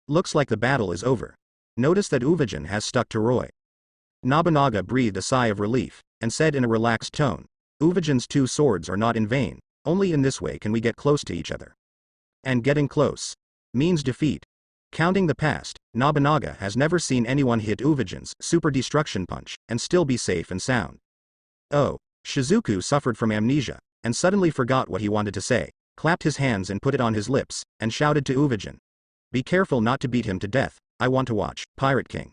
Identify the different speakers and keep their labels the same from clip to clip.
Speaker 1: Looks like the battle is over. Notice that Uvijin has stuck to Roy. Nobunaga breathed a sigh of relief, and said in a relaxed tone, Uvijin's 2 swords are not in vain, only in this way can we get close to each other. And getting close means defeat. Counting the past, Nobunaga has never seen anyone hit Uvijin's super destruction punch, and still be safe and sound. Oh, Shizuku suffered from amnesia, and suddenly forgot what he wanted to say, clapped his hands and put it on his lips, and shouted to Uvijin. Be careful not to beat him to death, I want to watch Pirate King.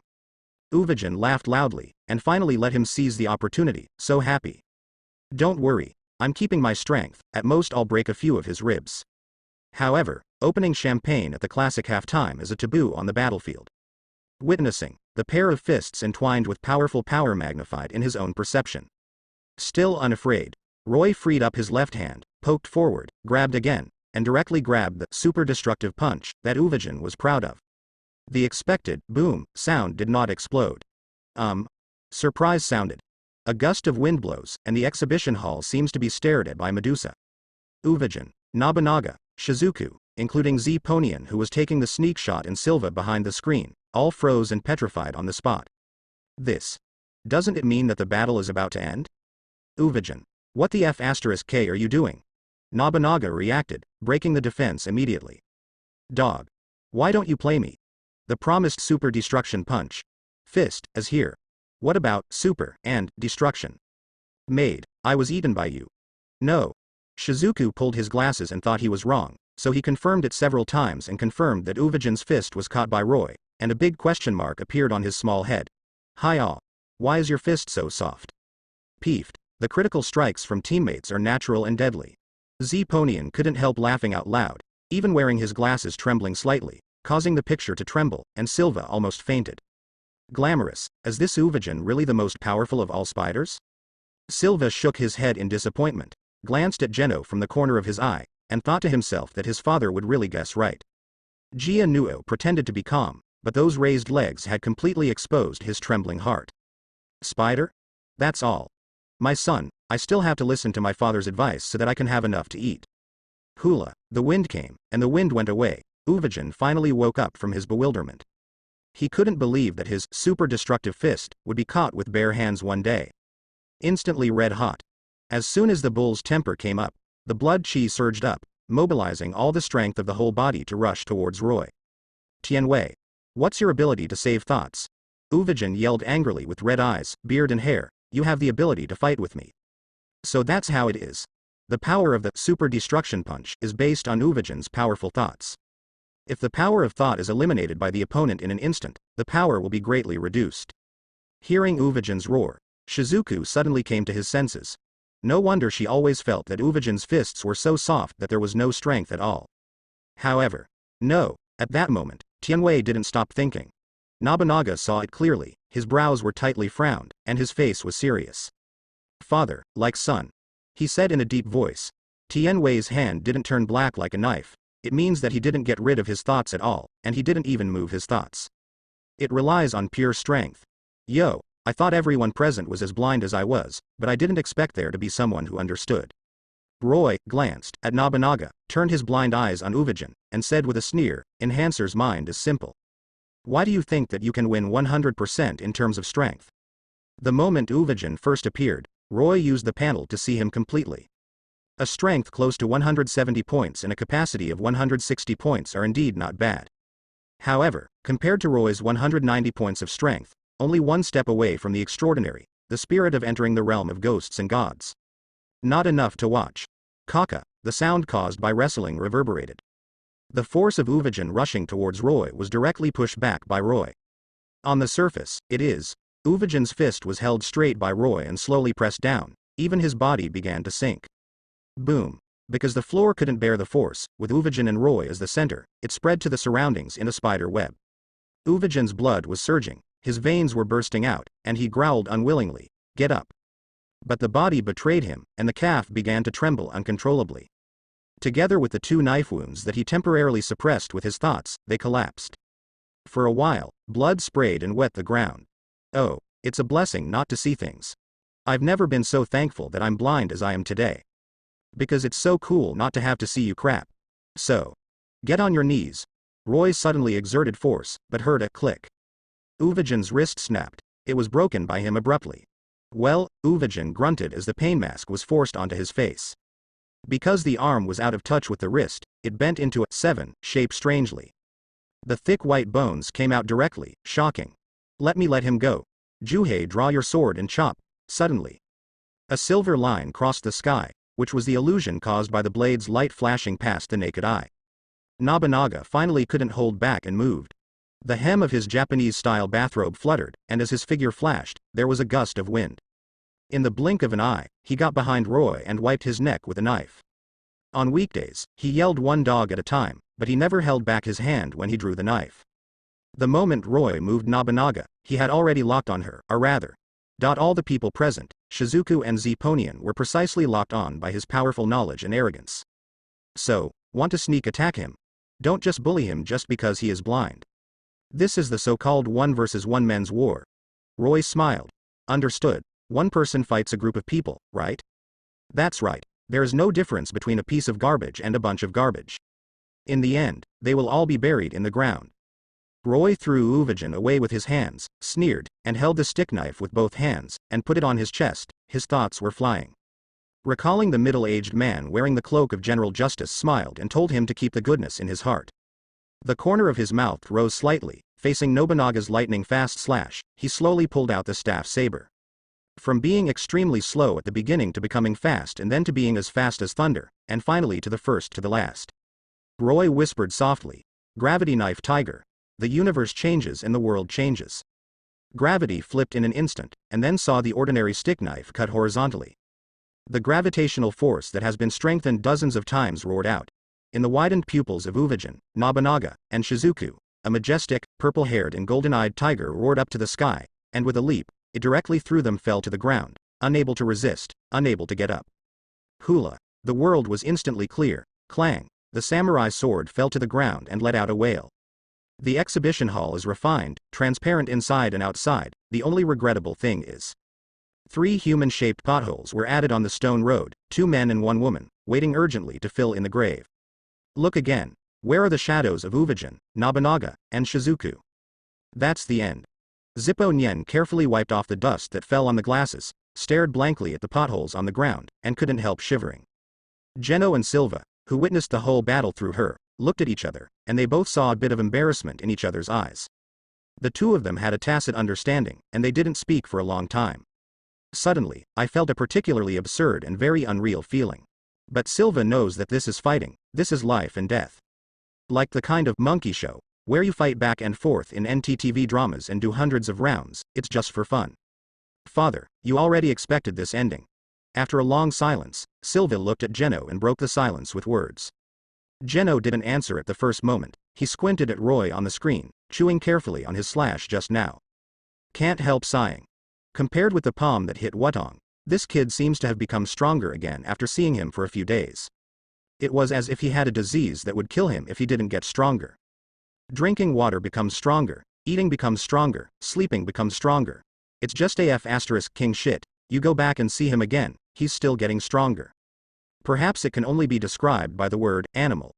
Speaker 1: Uvijin laughed loudly, and finally let him seize the opportunity, so happy. Don't worry, I'm keeping my strength, at most I'll break a few of his ribs. However, opening champagne at the classic halftime is a taboo on the battlefield. Witnessing, the pair of fists entwined with powerful power magnified in his own perception. Still unafraid, Roy freed up his left hand, poked forward, grabbed again, and directly grabbed the super destructive punch that Uvijin was proud of. The expected boom sound did not explode. Surprise sounded. A gust of wind blows, and the exhibition hall seems to be stared at by Medusa. Uvijin, Nobunaga, Shizuku, including Z Ponian who was taking the sneak shot and Silva behind the screen, all froze and petrified on the spot. This. Doesn't it mean that the battle is about to end? Uvijin. What the F***K are you doing? Nobunaga reacted, breaking the defense immediately. Dog. Why don't you play me? The promised super destruction punch. Fist, is here. What about super and destruction? Maid, I was eaten by you. No. Shizuku pulled his glasses and thought he was wrong, so he confirmed it several times and confirmed that Uvijin's fist was caught by Roy, and a big question mark appeared on his small head. Hi-aw. Why is your fist so soft? Peeved. The critical strikes from teammates are natural and deadly. Z Ponian couldn't help laughing out loud, even wearing his glasses trembling slightly, causing the picture to tremble, and Silva almost fainted. Glamorous, is this Uvijin really the most powerful of all spiders? Silva shook his head in disappointment, glanced at Geno from the corner of his eye, and thought to himself that his father would really guess right. Gia Nuo pretended to be calm, but those raised legs had completely exposed his trembling heart. Spider? That's all. My son, I still have to listen to my father's advice so that I can have enough to eat. Hula, the wind came, and the wind went away. Uvijin finally woke up from his bewilderment. He couldn't believe that his super destructive fist would be caught with bare hands one day. Instantly red hot. As soon as the bull's temper came up, the blood chi surged up, mobilizing all the strength of the whole body to rush towards Roy. Tianwei. What's your ability to save thoughts? Uvijin yelled angrily with red eyes, beard and hair, you have the ability to fight with me. So that's how it is. The power of the super destruction punch is based on Uvijin's powerful thoughts. If the power of thought is eliminated by the opponent in an instant, the power will be greatly reduced. Hearing Uvijin's roar, Shizuku suddenly came to his senses. No wonder she always felt that Uvijin's fists were so soft that there was no strength at all. However, no, at that moment, Tianwei didn't stop thinking. Nobunaga saw it clearly, his brows were tightly frowned, and his face was serious. Father, like son. He said in a deep voice. Tianwei's hand didn't turn black like a knife. It means that he didn't get rid of his thoughts at all, and he didn't even move his thoughts. It relies on pure strength. Yo, I thought everyone present was as blind as I was, but I didn't expect there to be someone who understood. Roy glanced at Nobunaga, turned his blind eyes on Uvijin, and said with a sneer, Enhancer's mind is simple. Why do you think that you can win 100% in terms of strength? The moment Uvijin first appeared, Roy used the panel to see him completely. A strength close to 170 points and a capacity of 160 points are indeed not bad. However, compared to Roy's 190 points of strength, only one step away from the extraordinary, the spirit of entering the realm of ghosts and gods. Not enough to watch. Kaka, the sound caused by wrestling reverberated. The force of Uvijin rushing towards Roy was directly pushed back by Roy. On the surface, it is. Uvijin's fist was held straight by Roy and slowly pressed down, even his body began to sink. Boom. Because the floor couldn't bear the force, with Uvijin and Roy as the center, it spread to the surroundings in a spider web. Uvijin's blood was surging, his veins were bursting out, and he growled unwillingly, "Get up." But the body betrayed him, and the calf began to tremble uncontrollably. Together with the 2 knife wounds that he temporarily suppressed with his thoughts, they collapsed. For a while, blood sprayed and wet the ground. Oh, it's a blessing not to see things. I've never been so thankful that I'm blind as I am today. Because it's so cool not to have to see you crap. So, get on your knees. Roy suddenly exerted force, but heard a click. Uvajan's wrist snapped. It was broken by him abruptly. Well, Uvajan grunted as the pain mask was forced onto his face. Because the arm was out of touch with the wrist, it bent into a 7 shape strangely. The thick white bones came out directly, shocking. Let him go. Juhei, draw your sword and chop. Suddenly, a silver line crossed the sky, which was the illusion caused by the blade's light flashing past the naked eye. Nobunaga finally couldn't hold back and moved. The hem of his Japanese-style bathrobe fluttered, and as his figure flashed, there was a gust of wind. In the blink of an eye, he got behind Roy and wiped his neck with a knife. On weekdays, he yelled one dog at a time, but he never held back his hand when he drew the knife. The moment Roy moved Nobunaga, he had already locked on her, or rather. All the people present, Shizuku and Zepponian, were precisely locked on by his powerful knowledge and arrogance. So, want to sneak attack him? Don't just bully him just because he is blind. This is the so-called 1 versus 1 men's war. Roy smiled. Understood. One person fights a group of people, right? That's right. There is no difference between a piece of garbage and a bunch of garbage. In the end, they will all be buried in the ground. Roy threw Uvajan away with his hands, sneered, and held the stick knife with both hands, and put it on his chest. His thoughts were flying. Recalling the middle-aged man wearing the cloak of General Justice smiled and told him to keep the goodness in his heart. The corner of his mouth rose slightly, facing Nobunaga's lightning-fast slash. He slowly pulled out the staff saber. From being extremely slow at the beginning to becoming fast and then to being as fast as thunder, and finally to the first to the last. Roy whispered softly, "Gravity knife tiger. The universe changes and the world changes." Gravity flipped in an instant, and then saw the ordinary stick knife cut horizontally. The gravitational force that has been strengthened dozens of times roared out. In the widened pupils of Uvajan, Nobunaga, and Shizuku, a majestic, purple-haired and golden-eyed tiger roared up to the sky, and with a leap, it directly threw them fell to the ground, unable to resist, unable to get up. Hula. The world was instantly clear. Clang. The samurai sword fell to the ground and let out a wail. The exhibition hall is refined, transparent inside and outside. The only regrettable thing is 3 human-shaped potholes were added on the stone road, 2 men and 1 woman, waiting urgently to fill in the grave. Look again. Where are the shadows of Uvajan, Nobunaga, and Shizuku? That's the end. Zepponian carefully wiped off the dust that fell on the glasses, stared blankly at the potholes on the ground, and couldn't help shivering. Geno and Silva, who witnessed the whole battle through her, looked at each other, and they both saw a bit of embarrassment in each other's eyes. The two of them had a tacit understanding, and they didn't speak for a long time. Suddenly, I felt a particularly absurd and very unreal feeling. But Silva knows that this is fighting, this is life and death. Like the kind of monkey show, where you fight back and forth in NTTV dramas and do hundreds of rounds, it's just for fun. Father, you already expected this ending. After a long silence, Silva looked at Geno and broke the silence with words. Geno didn't answer at the first moment. He squinted at Roy on the screen, chewing carefully on his slash just now. Can't help sighing. Compared with the palm that hit Wutong, this kid seems to have become stronger again after seeing him for a few days. It was as if he had a disease that would kill him if he didn't get stronger. Drinking water becomes stronger, eating becomes stronger, sleeping becomes stronger. It's just AF * king shit. You go back and see him again, he's still getting stronger. Perhaps it can only be described by the word animal.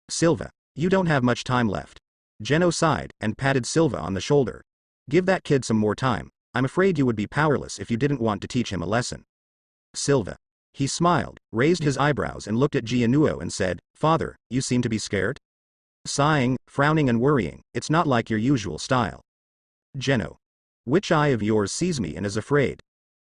Speaker 1: Silva, you don't have much time left. Geno sighed and patted Silva on the shoulder. Give that kid some more time. I'm afraid you would be powerless if you didn't want to teach him a lesson. Silva. He smiled, raised his eyebrows and looked at Gianuo and said, Father, you seem to be scared? Sighing, frowning and worrying, it's not like your usual style. Geno. Which eye of yours sees me and is afraid?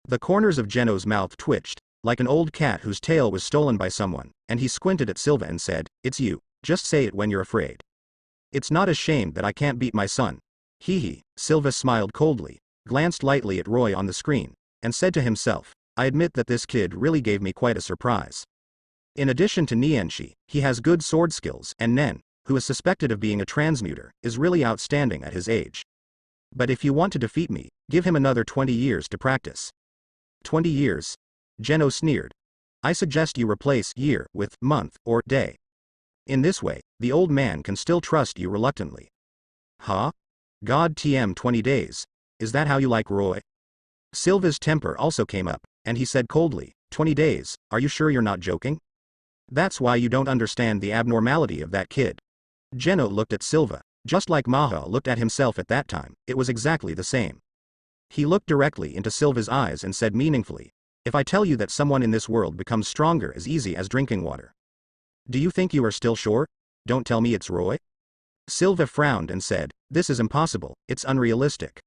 Speaker 1: The corners of Geno's mouth twitched, like an old cat whose tail was stolen by someone, and he squinted at Silva and said, It's you, just say it when you're afraid. It's not a shame that I can't beat my son. Hee. Silva smiled coldly, glanced lightly at Roy on the screen, and said to himself, I admit that this kid really gave me quite a surprise. In addition to Nianshi, he has good sword skills, and Nen, who is suspected of being a transmuter, is really outstanding at his age. But if you want to defeat me, give him another 20 years to practice. 20 years? Geno sneered. I suggest you replace year with month or day. In this way, the old man can still trust you reluctantly. Huh? God TM 20 days. Is that how you like Roy? Silva's temper also came up, and he said coldly, 20 days, are you sure you're not joking? That's why you don't understand the abnormality of that kid. Geno looked at Silva, just like Maha looked at himself at that time, it was exactly the same. He looked directly into Silva's eyes and said meaningfully, "If I tell you that someone in this world becomes stronger as easy as drinking water, do you think you are still sure? Don't tell me it's Roy?" Silva frowned and said, "This is impossible, it's unrealistic.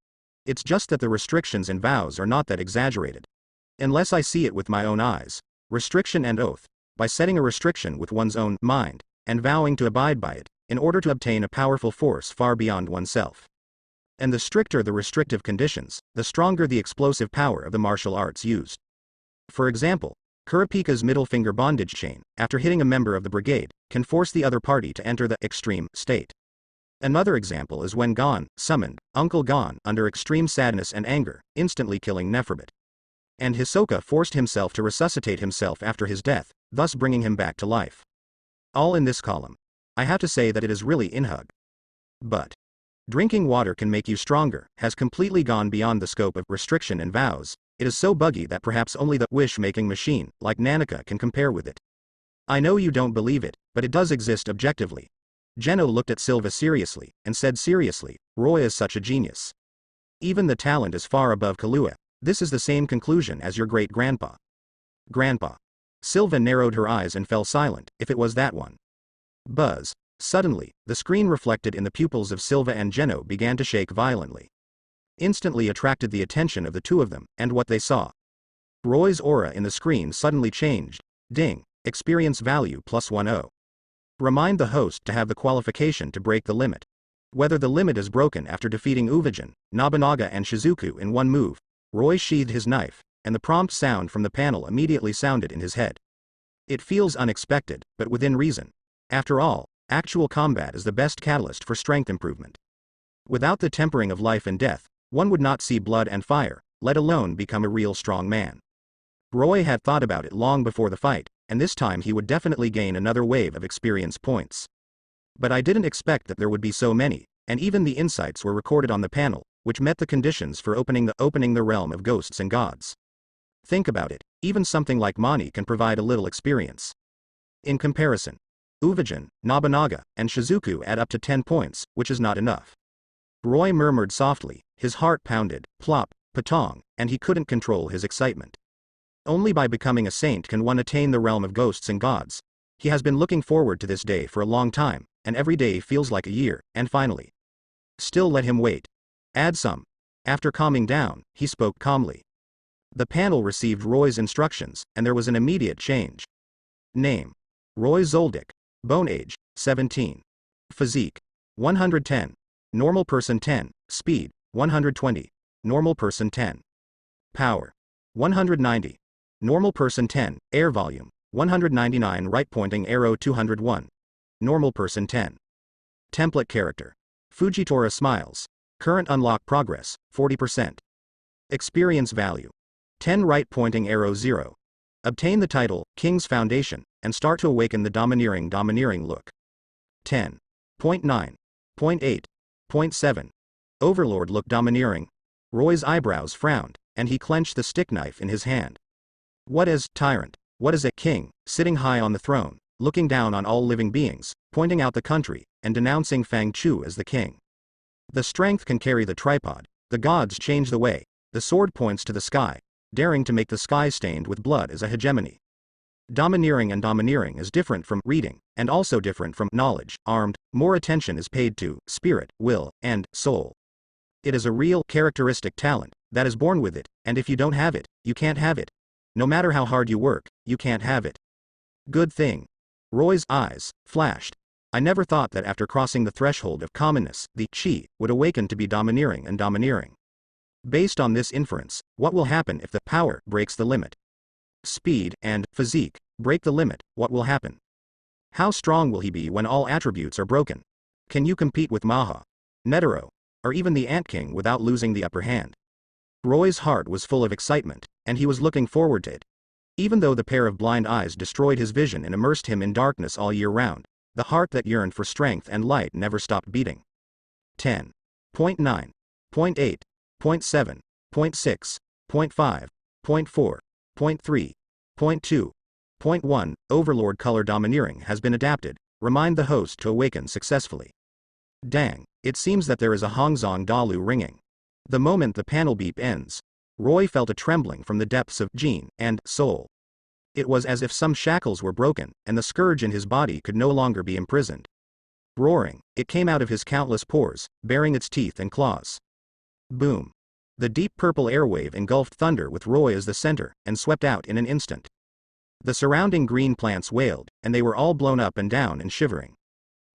Speaker 1: It's just that the restrictions and vows are not that exaggerated. Unless I see it with my own eyes. Restriction and oath. By setting a restriction with one's own mind, and vowing to abide by it, in order to obtain a powerful force far beyond oneself. And the stricter the restrictive conditions, the stronger the explosive power of the martial arts used. For example, Kurapika's middle finger bondage chain, after hitting a member of the brigade, can force the other party to enter the extreme state. Another example is when Gon summoned Uncle Gon under extreme sadness and anger, instantly killing Neferbit. And Hisoka forced himself to resuscitate himself after his death, thus bringing him back to life. All in this column. I have to say that it is really inhug. But drinking water can make you stronger, has completely gone beyond the scope of restriction and vows. It is so buggy that perhaps only the wish-making machine, like Nanika, can compare with it. I know you don't believe it, but it does exist objectively. Geno looked at Silva seriously, and said seriously, Roy is such a genius. Even the talent is far above Kahlua. This is the same conclusion as your great-grandpa. Grandpa. Silva narrowed her eyes and fell silent, if it was that one. Buzz. Suddenly, the screen reflected in the pupils of Silva and Geno began to shake violently. Instantly attracted the attention of the two of them, and what they saw. Roy's aura in the screen suddenly changed. Ding. Experience value +10. Remind the host to have the qualification to break the limit. Whether the limit is broken after defeating Uvijin, Nobunaga and Shizuku in one move, Roy sheathed his knife, and the prompt sound from the panel immediately sounded in his head. It feels unexpected, but within reason. After all, actual combat is the best catalyst for strength improvement. Without the tempering of life and death, one would not see blood and fire, let alone become a real strong man. Roy had thought about it long before the fight, and this time he would definitely gain another wave of experience points. But I didn't expect that there would be so many, and even the insights were recorded on the panel, which met the conditions for opening the realm of ghosts and gods. Think about it, even something like Mani can provide a little experience. In comparison, Uvijin, Nobunaga, and Shizuku add up to 10 points, which is not enough. Roy murmured softly, his heart pounded, plop, patong, and he couldn't control his excitement. Only by becoming a saint can one attain the realm of ghosts and gods. He has been looking forward to this day for a long time, and every day feels like a year, and finally. Still let him wait. Add some. After calming down, he spoke calmly. The panel received Roy's instructions, and there was an immediate change. Name. Roy Zoldyck. Bone age, 17. Physique. 110. Normal person 10. Speed, 120. Normal person 10. Power. 190. Normal person 10. Air volume, 199. Right pointing arrow 201. Normal person 10. Template character. Fujitora smiles. Current unlock progress, 40%. Experience value. 10. Right pointing arrow 0. Obtain the title, King's Foundation, and start to awaken the domineering look. 10. 0.9. 0.8. 0.7. Overlord look domineering. Roy's eyebrows frowned, and he clenched the stick knife in his hand. What is tyrant? What is a king, sitting high on the throne, looking down on all living beings, pointing out the country, and denouncing Fang Chu as the king? The strength can carry the tripod, the gods change the way, the sword points to the sky, daring to make the sky stained with blood as a hegemony. Domineering and domineering is different from reading, and also different from knowledge, armed. More attention is paid to spirit, will, and soul. It is a real, characteristic talent that is born with it, and if you don't have it, you can't have it. No matter how hard you work, you can't have it. Good thing. Roy's eyes flashed. I never thought that after crossing the threshold of commonness, the chi would awaken to be domineering and domineering. Based on this inference, what will happen if the power breaks the limit? Speed and physique break the limit, what will happen? How strong will he be when all attributes are broken? Can you compete with Maha, Netero, or even the Ant King without losing the upper hand? Roy's heart was full of excitement, and he was looking forward to it. Even though the pair of blind eyes destroyed his vision and immersed him in darkness all year round, the heart that yearned for strength and light never stopped beating. 10. 0.9. 0.8. 0.7. 0.6. 0.5. 0.4. 0.3. 0.2. 0.1. Overlord color domineering has been adapted. Remind the host to awaken successfully. Dang, it seems that there is a Hongzong Dalu ringing. The moment the panel beep ends, Roy felt a trembling from the depths of Jin and soul. It was as if some shackles were broken, and the scourge in his body could no longer be imprisoned. Roaring, it came out of his countless pores, baring its teeth and claws. Boom. The deep purple airwave engulfed Thunder with Roy as the center, and swept out in an instant. The surrounding green plants wailed, and they were all blown up and down and shivering.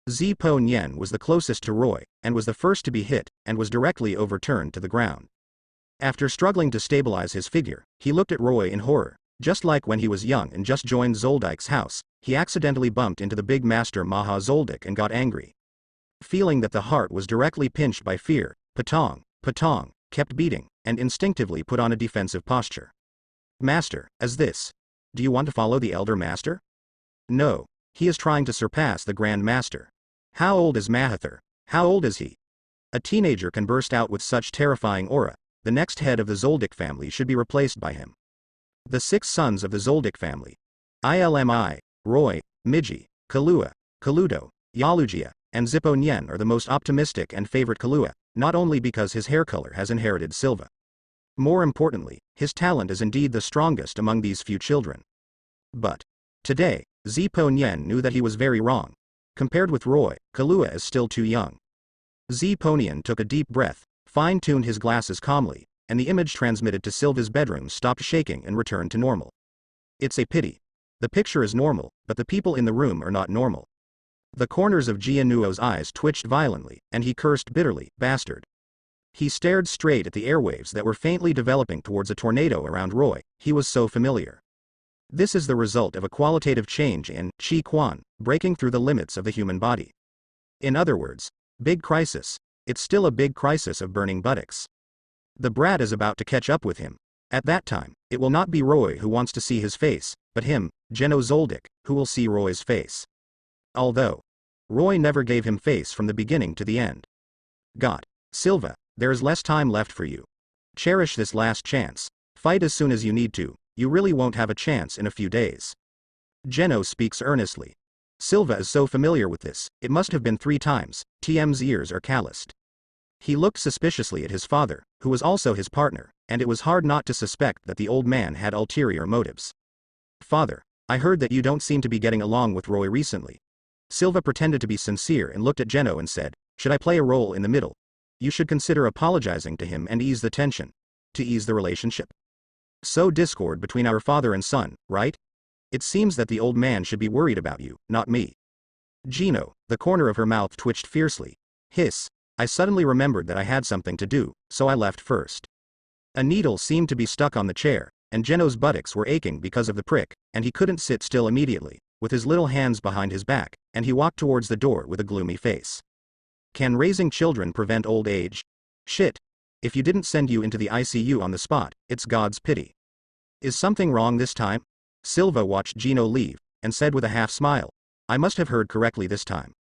Speaker 1: Zipo Nian was the closest to Roy, and was the first to be hit, and was directly overturned to the ground. After struggling to stabilize his figure, he looked at Roy in horror. Just like when he was young and just joined Zoldyck's house, he accidentally bumped into the big master Maha Zoldyck and got angry. Feeling that the heart was directly pinched by fear, Patong kept beating, and instinctively put on a defensive posture. Master, as this. Do you want to follow the elder master? No. He is trying to surpass the Grand Master. How old is Mahathir? How old is he? A teenager can burst out with such terrifying aura. The next head of the Zoldyck family should be replaced by him. The 6 sons of the Zoldyck family, Ilmi, Roy, Miji, Kahlua, Kaludo, Yalugia, and Zipo Nian are the most optimistic and favorite Kahlua, not only because his hair color has inherited Silva. More importantly, his talent is indeed the strongest among these few children. But today, Zipo Nian knew that he was very wrong. Compared with Roy, Kahlua is still too young. Zipo Nian took a deep breath, fine-tuned his glasses calmly, and the image transmitted to Silva's bedroom stopped shaking and returned to normal. It's a pity. The picture is normal, but the people in the room are not normal. The corners of Jianuo's eyes twitched violently, and he cursed bitterly, bastard. He stared straight at the airwaves that were faintly developing towards a tornado around Roy. He was so familiar. This is the result of a qualitative change in Qi Quan, breaking through the limits of the human body. In other words, big crisis. It's still a big crisis of burning buttocks. The brat is about to catch up with him. At that time, it will not be Roy who wants to see his face, but him, Geno Zoldyck, who will see Roy's face. Although Roy never gave him face from the beginning to the end. God. Silva, there is less time left for you. Cherish this last chance. Fight as soon as you need to. You really won't have a chance in a few days. Geno speaks earnestly. Silva is so familiar with this, it must have been 3 times. TM's ears are calloused. He looked suspiciously at his father, who was also his partner, and it was hard not to suspect that the old man had ulterior motives. Father, I heard that you don't seem to be getting along with Roy recently. Silva pretended to be sincere and looked at Geno and said, should I play a role in the middle? You should consider apologizing to him and ease the tension. To ease the relationship. Sow discord between our father and son, right? It seems that the old man should be worried about you, not me. Geno, the corner of her mouth twitched fiercely. Hiss. I suddenly remembered that I had something to do, so I left first. A needle seemed to be stuck on the chair, and Geno's buttocks were aching because of the prick, and he couldn't sit still immediately, with his little hands behind his back, and he walked towards the door with a gloomy face. Can raising children prevent old age? Shit. If you didn't send you into the ICU on the spot, it's God's pity. Is something wrong this time? Silva watched Geno leave, and said with a half smile, I must have heard correctly this time.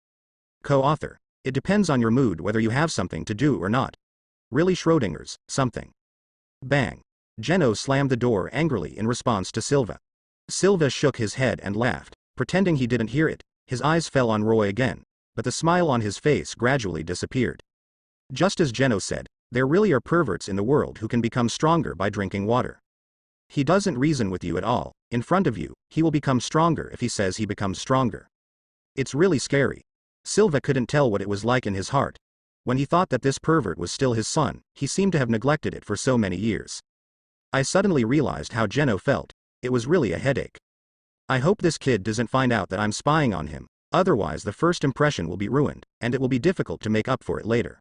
Speaker 1: Co-author. It depends on your mood whether you have something to do or not. Really Schrodinger's, something. Bang. Geno slammed the door angrily in response to Silva. Silva shook his head and laughed, pretending he didn't hear it. His eyes fell on Roy again, but the smile on his face gradually disappeared. Just as Geno said, there really are perverts in the world who can become stronger by drinking water. He doesn't reason with you at all. In front of you, he will become stronger if he says he becomes stronger. It's really scary. Silva couldn't tell what it was like in his heart. When he thought that this pervert was still his son, he seemed to have neglected it for so many years. I suddenly realized how Geno felt. It was really a headache. I hope this kid doesn't find out that I'm spying on him, otherwise the first impression will be ruined, and it will be difficult to make up for it later.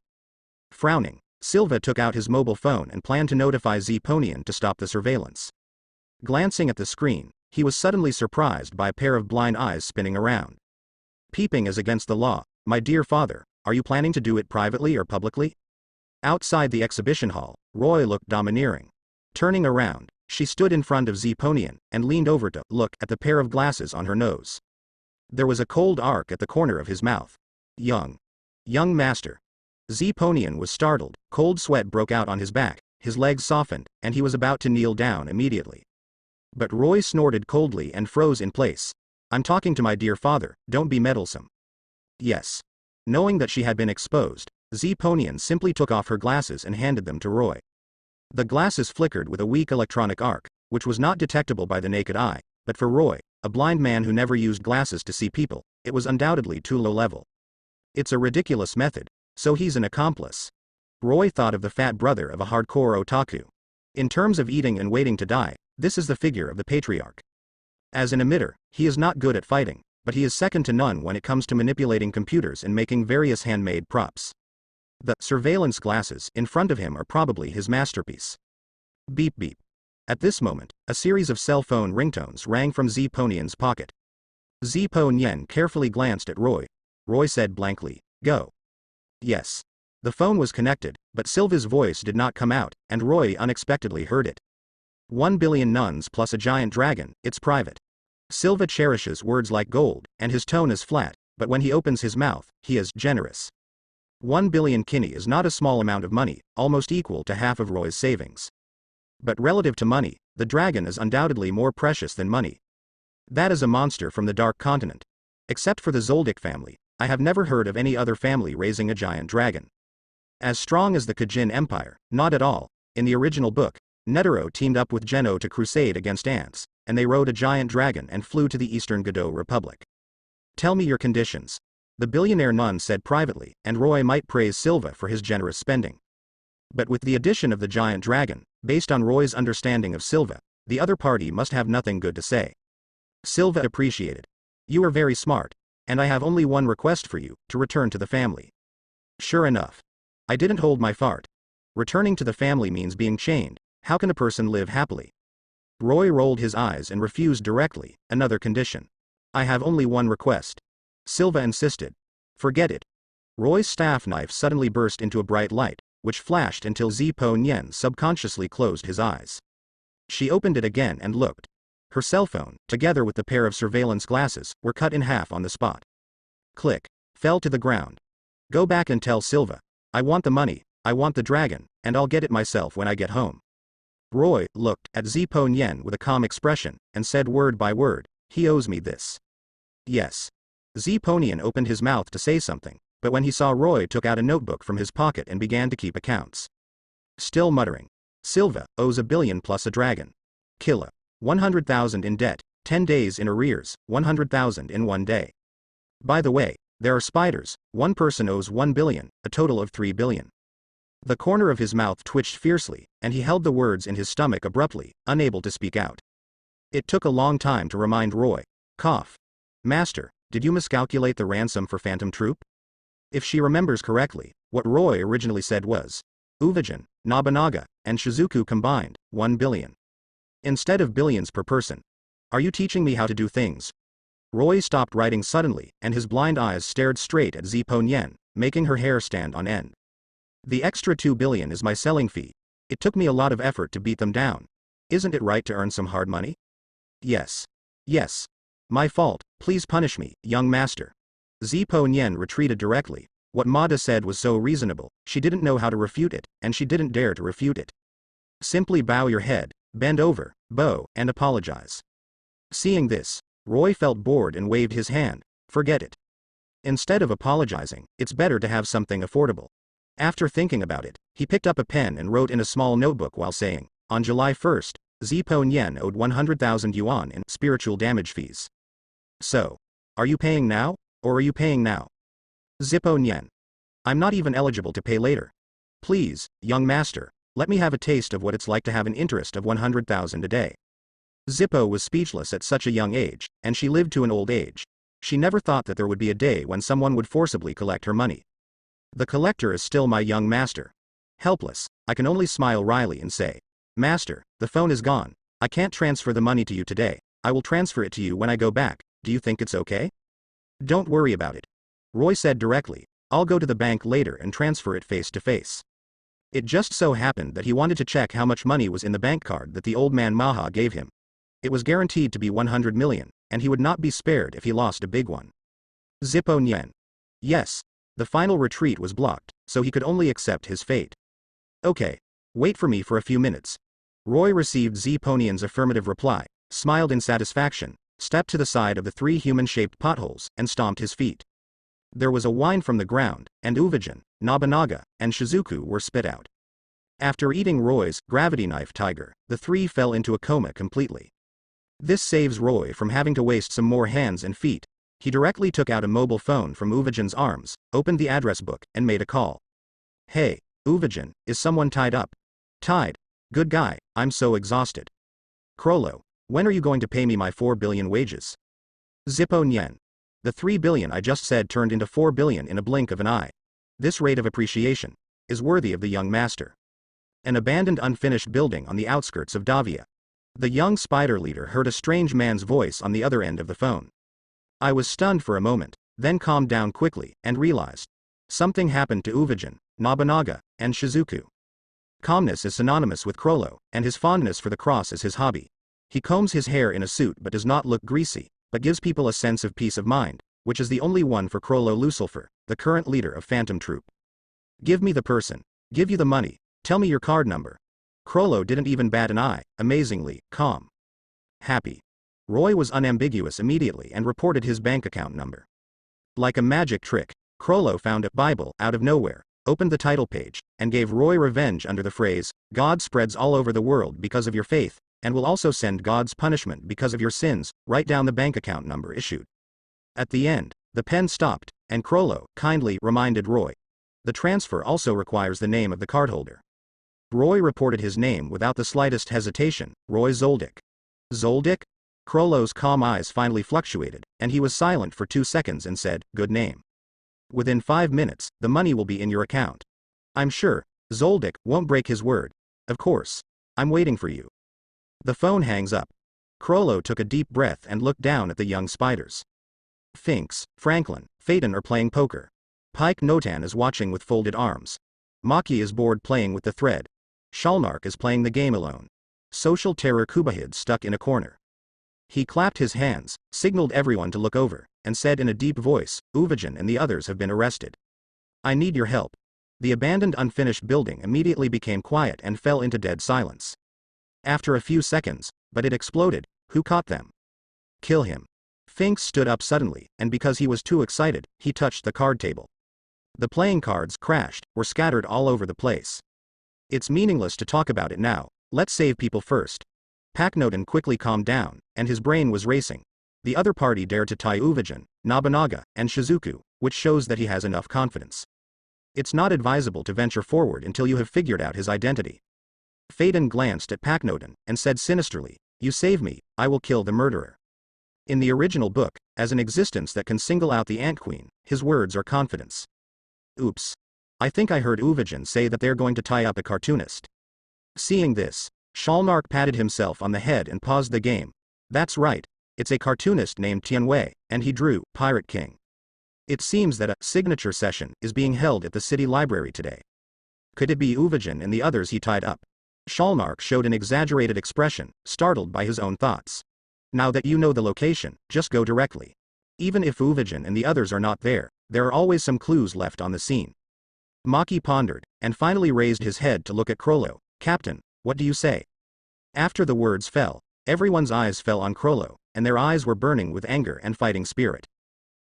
Speaker 1: Frowning, Silva took out his mobile phone and planned to notify Zeponian to stop the surveillance. Glancing at the screen, he was suddenly surprised by a pair of blind eyes spinning around. Peeping is against the law. My dear father, are you planning to do it privately or publicly? Outside the exhibition hall, Roy looked domineering. Turning around, she stood in front of Zeponian and leaned over to look at the pair of glasses on her nose. There was a cold arc at the corner of his mouth. Young master. Zeponian was startled. Cold sweat broke out on his back, his legs softened, and he was about to kneel down immediately. But Roy snorted coldly and froze in place. I'm talking to my dear father, don't be meddlesome. Yes. Knowing that she had been exposed, Zoldyck simply took off her glasses and handed them to Roy. The glasses flickered with a weak electronic arc, which was not detectable by the naked eye, but for Roy, a blind man who never used glasses to see people, it was undoubtedly too low level. It's a ridiculous method, so he's an accomplice. Roy thought of the fat brother of a hardcore otaku. In terms of eating and waiting to die, this is the figure of the patriarch. As an emitter, he is not good at fighting, but he is second to none when it comes to manipulating computers and making various handmade props. The surveillance glasses in front of him are probably his masterpiece. Beep beep. At this moment, a series of cell phone ringtones rang from Zoldyck's pocket. Zoldyck carefully glanced at Roy. Roy said blankly, "Go." Yes. The phone was connected, but Silva's voice did not come out, and Roy unexpectedly heard it. 1 billion nuns plus a giant dragon, it's private. Silva cherishes words like gold, and his tone is flat, but when he opens his mouth, he is generous. 1 billion kini is not a small amount of money, almost equal to half of Roy's savings. But relative to money, the dragon is undoubtedly more precious than money. That is a monster from the Dark Continent. Except for the Zoldyck family, I have never heard of any other family raising a giant dragon. As strong as the Kajin Empire, not at all. In the original book, Netero teamed up with Geno to crusade against ants, and they rode a giant dragon and flew to the Eastern Godot Republic. Tell me your conditions. The billionaire nun said privately, and Roy might praise Silva for his generous spending. But with the addition of the giant dragon, based on Roy's understanding of Silva, the other party must have nothing good to say. Silva appreciated. You are very smart, and I have only one request for you, to return to the family. Sure enough. I didn't hold my fart. Returning to the family means being chained. How can a person live happily? Roy rolled his eyes and refused directly, another condition. I have only one request. Silva insisted. Forget it. Roy's staff knife suddenly burst into a bright light, which flashed until Zoldyck subconsciously closed his eyes. She opened it again and looked. Her cell phone, together with the pair of surveillance glasses, were cut in half on the spot. Click. Fell to the ground. Go back and tell Silva. I want the money, I want the dragon, and I'll get it myself when I get home. Roy looked at Zoldyck with a calm expression, and said word by word, he owes me this. Yes. Zoldyck opened his mouth to say something, but when he saw Roy took out a notebook from his pocket and began to keep accounts. Still muttering. Silva owes 1 billion plus a dragon. Killa. 100,000 in debt, 10 days in arrears, 100,000 in 1 day. By the way, there are spiders, one person owes 1 billion, a total of 3 billion. The corner of his mouth twitched fiercely, and he held the words in his stomach abruptly, unable to speak out. It took a long time to remind Roy. Cough. Master, did you miscalculate the ransom for Phantom Troop? If she remembers correctly, what Roy originally said was, Uvagen, Nobunaga, and Shizuku combined, 1 billion. Instead of billions per person. Are you teaching me how to do things? Roy stopped writing suddenly, and his blind eyes stared straight at Zoldyck, making her hair stand on end. The extra 2 billion is my selling fee. It took me a lot of effort to beat them down. Isn't it right to earn some hard money? Yes. Yes. My fault, please punish me, young master. Zoldyck retreated directly. What Mada said was so reasonable, she didn't know how to refute it, and she didn't dare to refute it. Simply bow your head, bend over, bow, and apologize. Seeing this, Roy felt bored and waved his hand. Forget it. Instead of apologizing, it's better to have something affordable. After thinking about it, he picked up a pen and wrote in a small notebook while saying, on July 1st, Zoldyck owed 100,000 yuan in spiritual damage fees. So, are you paying now, or are you paying now? Zoldyck. I'm not even eligible to pay later. Please, young master, let me have a taste of what it's like to have an interest of 100,000 a day. Zippo was speechless at such a young age, and she lived to an old age. She never thought that there would be a day when someone would forcibly collect her money. The collector is still my young master. Helpless, I can only smile wryly and say, Master, the phone is gone. I can't transfer the money to you today. I will transfer it to you when I go back. Do you think it's okay? Don't worry about it. Roy said directly, I'll go to the bank later and transfer it face to face. It just so happened that he wanted to check how much money was in the bank card that the old man Maha gave him. It was guaranteed to be 100 million, and he would not be spared if he lost a big one. Zoldyck. Yes. The final retreat was blocked, so he could only accept his fate. Okay. Wait for me for a few minutes. Roy received Zoldyck's affirmative reply, smiled in satisfaction, stepped to the side of the 3 human-shaped potholes, and stomped his feet. There was a whine from the ground, and Uvijin, Nobunaga, and Shizuku were spit out. After eating Roy's gravity knife tiger, the three fell into a coma completely. This saves Roy from having to waste some more hands and feet. He directly took out a mobile phone from Uvijin's arms, opened the address book, and made a call. Hey, Uvijin, is someone tied up? Tied? Good guy, I'm so exhausted. Crollo, when are you going to pay me my 4 billion wages? Zippo Nyen. The 3 billion I just said turned into 4 billion in a blink of an eye. This rate of appreciation is worthy of the young master. An abandoned unfinished building on the outskirts of Davia. The young spider leader heard a strange man's voice on the other end of the phone. I was stunned for a moment, then calmed down quickly, and realized something happened to Uvijin, Nobunaga, and Shizuku. Calmness is synonymous with Crollo, and his fondness for the cross is his hobby. He combs his hair in a suit but does not look greasy, but gives people a sense of peace of mind, which is the only one for Crollo Lucifer, the current leader of Phantom Troop. Give me the person. Give you the money. Tell me your card number. Crollo didn't even bat an eye, amazingly calm. Happy. Roy was unambiguous immediately and reported his bank account number. Like a magic trick, Crollo found a Bible out of nowhere, opened the title page, and gave Roy revenge under the phrase, God spreads all over the world because of your faith, and will also send God's punishment because of your sins. Write down the bank account number issued. At the end, the pen stopped, and Crollo kindly reminded Roy. The transfer also requires the name of the cardholder. Roy reported his name without the slightest hesitation, Roy Zoldyck. Zoldyck? Crollo's calm eyes finally fluctuated, and he was silent for 2 seconds and said, good name. Within 5 minutes, the money will be in your account. I'm sure, Zoldyck won't break his word. Of course. I'm waiting for you. The phone hangs up. Crollo took a deep breath and looked down at the young spiders. Finks, Franklin, Phaeton are playing poker. Pike Notan is watching with folded arms. Maki is bored playing with the thread. Shalnark is playing the game alone. Social terror Kubahid stuck in a corner. He clapped his hands, signaled everyone to look over, and said in a deep voice, Uvijin and the others have been arrested. I need your help. The abandoned unfinished building immediately became quiet and fell into dead silence. After a few seconds, but it exploded. Who caught them? Kill him. Finks stood up suddenly, and because he was too excited, he touched the card table. The playing cards crashed, were scattered all over the place. It's meaningless to talk about it now, let's save people first. Paknoden quickly calmed down, and his brain was racing. The other party dared to tie Uvijin, Nobunaga, and Shizuku, which shows that he has enough confidence. It's not advisable to venture forward until you have figured out his identity. Phaeton glanced at Paknoden, and said sinisterly, you save me, I will kill the murderer. In the original book, as an existence that can single out the Ant Queen, his words are confidence. Oops. I think I heard Uvijin say that they're going to tie up a cartoonist. Seeing this, Shalnark patted himself on the head and paused the game. That's right, it's a cartoonist named Tianwei, and he drew Pirate King. It seems that a signature session is being held at the city library today. Could it be Uvijin and the others he tied up? Shalnark showed an exaggerated expression, startled by his own thoughts. Now that you know the location, just go directly. Even if Uvijin and the others are not there, there are always some clues left on the scene. Maki pondered, and finally raised his head to look at Crollo. Captain, what do you say? After the words fell, everyone's eyes fell on Crollo, and their eyes were burning with anger and fighting spirit.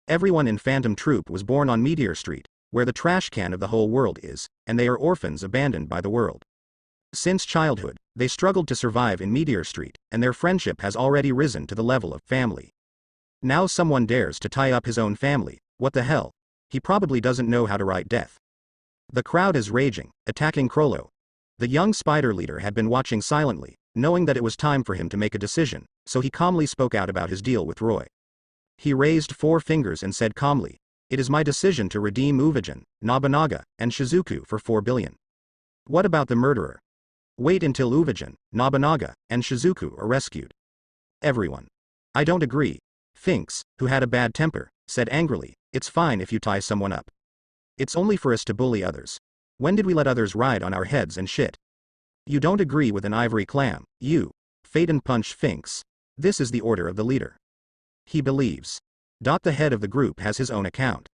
Speaker 1: Everyone in Phantom Troop was born on Meteor Street, where the trash can of the whole world is, and they are orphans abandoned by the world. Since childhood, they struggled to survive in Meteor Street, and their friendship has already risen to the level of family. Now someone dares to tie up his own family. What the hell? He probably doesn't know how to write death. The crowd is raging, attacking Crollo. The young spider leader had been watching silently, knowing that it was time for him to make a decision, so he calmly spoke out about his deal with Roy. He raised 4 fingers and said calmly, it is my decision to redeem Uvijin, Nobunaga, and Shizuku for 4 billion. What about the murderer? Wait until Uvijin, Nobunaga, and Shizuku are rescued. Everyone. I don't agree. Finks, who had a bad temper, said angrily, it's fine if you tie someone up. It's only for us to bully others. When did we let others ride on our heads and shit? You don't agree with an ivory clam, you. Phaeton punched Finks. This is the order of the leader. He believes. The head of the group has his own account.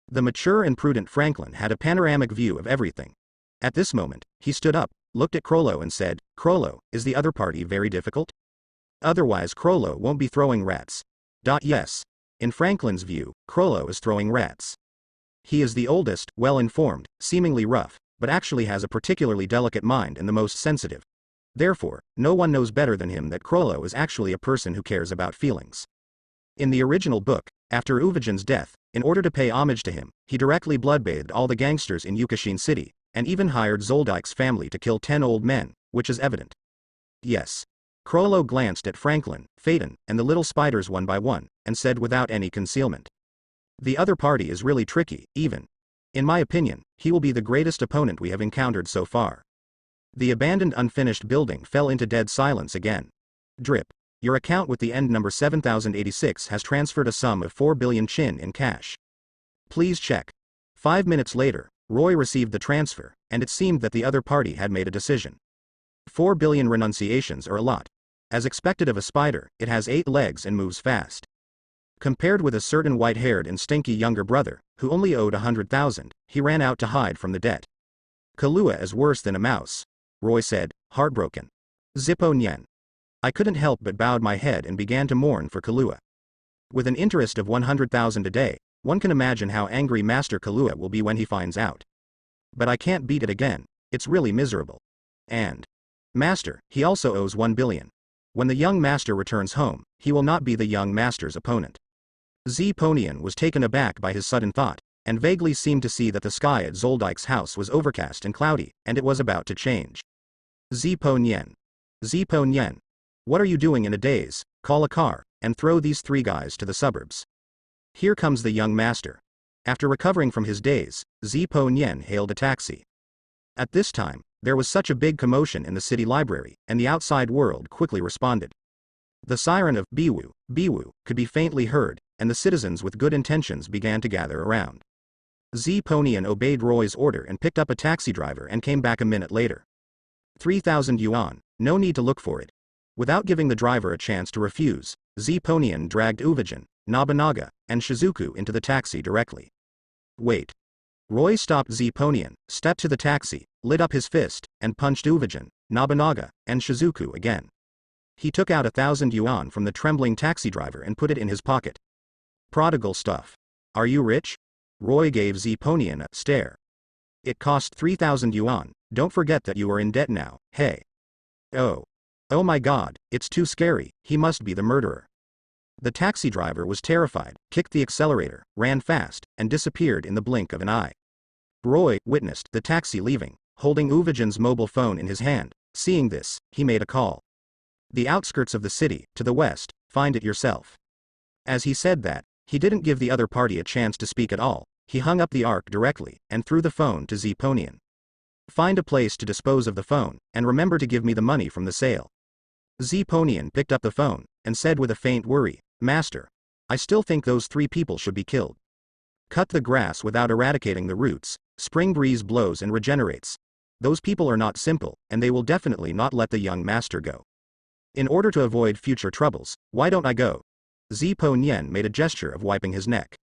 Speaker 1: The mature and prudent Franklin had a panoramic view of everything. At this moment, he stood up, looked at Crollo and said, Crollo, is the other party very difficult? Otherwise Crollo won't be throwing rats. Yes. In Franklin's view, Crollo is throwing rats. He is the oldest, well-informed, seemingly rough, but actually has a particularly delicate mind and the most sensitive. Therefore, no one knows better than him that Crollo is actually a person who cares about feelings. In the original book, after Uvajan's death, in order to pay homage to him, he directly bloodbathed all the gangsters in Yukishin City, and even hired Zoldyck's family to kill 10 old men, which is evident. Yes. Crollo glanced at Franklin, Phaeton, and the little spiders one by one, and said without any concealment. The other party is really tricky, even. In my opinion, he will be the greatest opponent we have encountered so far. The abandoned unfinished building fell into dead silence again. Drip. Your account with the end number 7086 has transferred a sum of 4 billion Chin in cash. Please check. 5 minutes later, Roy received the transfer, and it seemed that the other party had made a decision. 4 billion renunciations are a lot. As expected of a spider, it has 8 legs and moves fast. Compared with a certain white-haired and stinky younger brother, who only owed 100,000, he ran out to hide from the debt. Kahlua is worse than a mouse, Roy said, heartbroken. Zippo Nyen. I couldn't help but bowed my head and began to mourn for Kahlua. With an interest of 100,000 a day, one can imagine how angry Master Kahlua will be when he finds out. But I can't beat it again, it's really miserable. And Master, he also owes 1 billion. When the young master returns home, he will not be the young master's opponent. Zeponian was taken aback by his sudden thought, and vaguely seemed to see that the sky at Zoldyck's house was overcast and cloudy, and it was about to change. Zeponian. Zeponian. What are you doing in a daze? Call a car, and throw these 3 guys to the suburbs. Here comes the young master. After recovering from his daze, Zeponian hailed a taxi. At this time, there was such a big commotion in the city library, and the outside world quickly responded. The siren of Biwu, Biwu, could be faintly heard, and the citizens with good intentions began to gather around. Zeponian obeyed Roy's order and picked up a taxi driver and came back a minute later. 3,000 yuan, no need to look for it. Without giving the driver a chance to refuse, Zeponian dragged Uvajan, Nobunaga, and Shizuku into the taxi directly. Wait. Roy stopped Zeponian, stepped to the taxi, lit up his fist, and punched Uvajan, Nobunaga, and Shizuku again. He took out 1,000 yuan from the trembling taxi driver and put it in his pocket. Prodigal stuff. Are you rich? Roy gave Zeponian a stare. It cost 3,000 yuan, don't forget that you are in debt now, hey. Oh. Oh my god, it's too scary, he must be the murderer. The taxi driver was terrified, kicked the accelerator, ran fast, and disappeared in the blink of an eye. Roy witnessed the taxi leaving, holding Uvajan's mobile phone in his hand. Seeing this, he made a call. The outskirts of the city, to the west, find it yourself. As he said that, he didn't give the other party a chance to speak at all, he hung up the arc directly, and threw the phone to Zeponian. Find a place to dispose of the phone, and remember to give me the money from the sale. Zeponian picked up the phone, and said with a faint worry, Master, I still think those 3 people should be killed. Cut the grass without eradicating the roots, spring breeze blows and regenerates. Those people are not simple, and they will definitely not let the young master go. In order to avoid future troubles, why don't I go? Zeponian made a gesture of wiping his neck.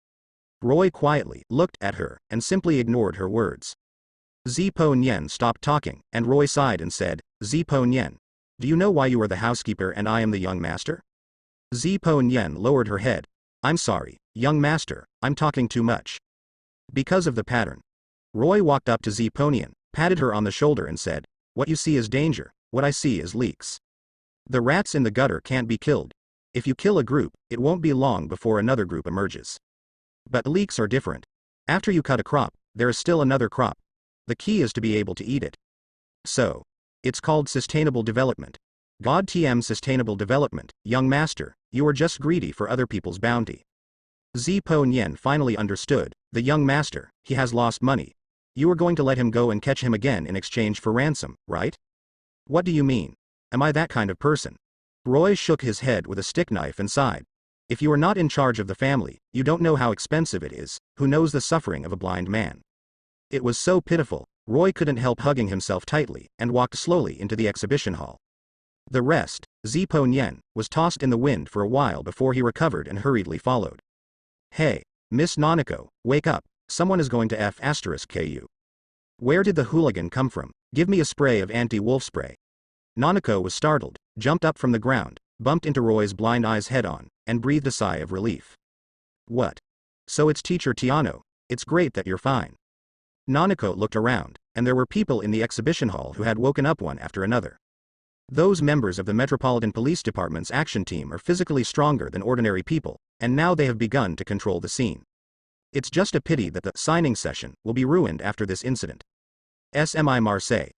Speaker 1: Roy quietly looked at her, and simply ignored her words. Zeponian stopped talking, and Roy sighed and said, Zeponian. Do you know why you are the housekeeper and I am the young master? Zeponian lowered her head. I'm sorry, young master, I'm talking too much. Because of the pattern. Roy walked up to Zeponian, patted her on the shoulder and said, What you see is danger, what I see is leaks. The rats in the gutter can't be killed. If you kill a group, it won't be long before another group emerges. But leaks are different. After you cut a crop, there is still another crop. The key is to be able to eat it. So, it's called sustainable development. God TM sustainable development, young master, you are just greedy for other people's bounty. Zeponian finally understood, the young master, he has lost money. You are going to let him go and catch him again in exchange for ransom, right? What do you mean? Am I that kind of person? Roy shook his head with a stick knife and sighed. If you are not in charge of the family, you don't know how expensive it is, who knows the suffering of a blind man. It was so pitiful, Roy couldn't help hugging himself tightly, and walked slowly into the exhibition hall. The rest, Zeponian, was tossed in the wind for a while before he recovered and hurriedly followed. Hey, Miss Nanako, wake up, someone is going to F***ku. Where did the hooligan come from? Give me a spray of anti-wolf spray. Nanako was startled, jumped up from the ground, bumped into Roy's blind eyes head-on, and breathed a sigh of relief. What? So it's Teacher Tiano. It's great that you're fine. Nanako looked around, and there were people in the exhibition hall who had woken up one after another. Those members of the Metropolitan Police Department's action team are physically stronger than ordinary people, and now they have begun to control the scene. It's just a pity that the signing session will be ruined after this incident. SMI Marseille.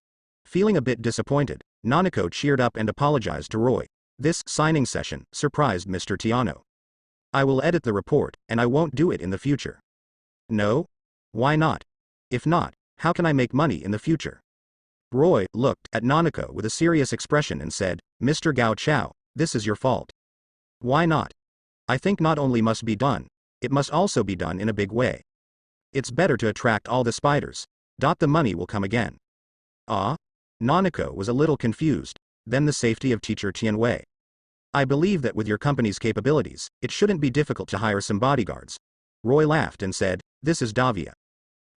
Speaker 1: Feeling a bit disappointed, Nanako cheered up and apologized to Roy. This signing session surprised Mr. Tiano. I will edit the report, and I won't do it in the future. No? Why not? If not, how can I make money in the future? Roy looked at Nanako with a serious expression and said, Mr. Gao Chao, this is your fault. Why not? I think not only must be done, it must also be done in a big way. It's better to attract all the spiders. The money will come again. Ah? Nanako was a little confused, then the safety of Teacher Tianwei. I believe that with your company's capabilities, it shouldn't be difficult to hire some bodyguards. Roy laughed and said, this is Davia.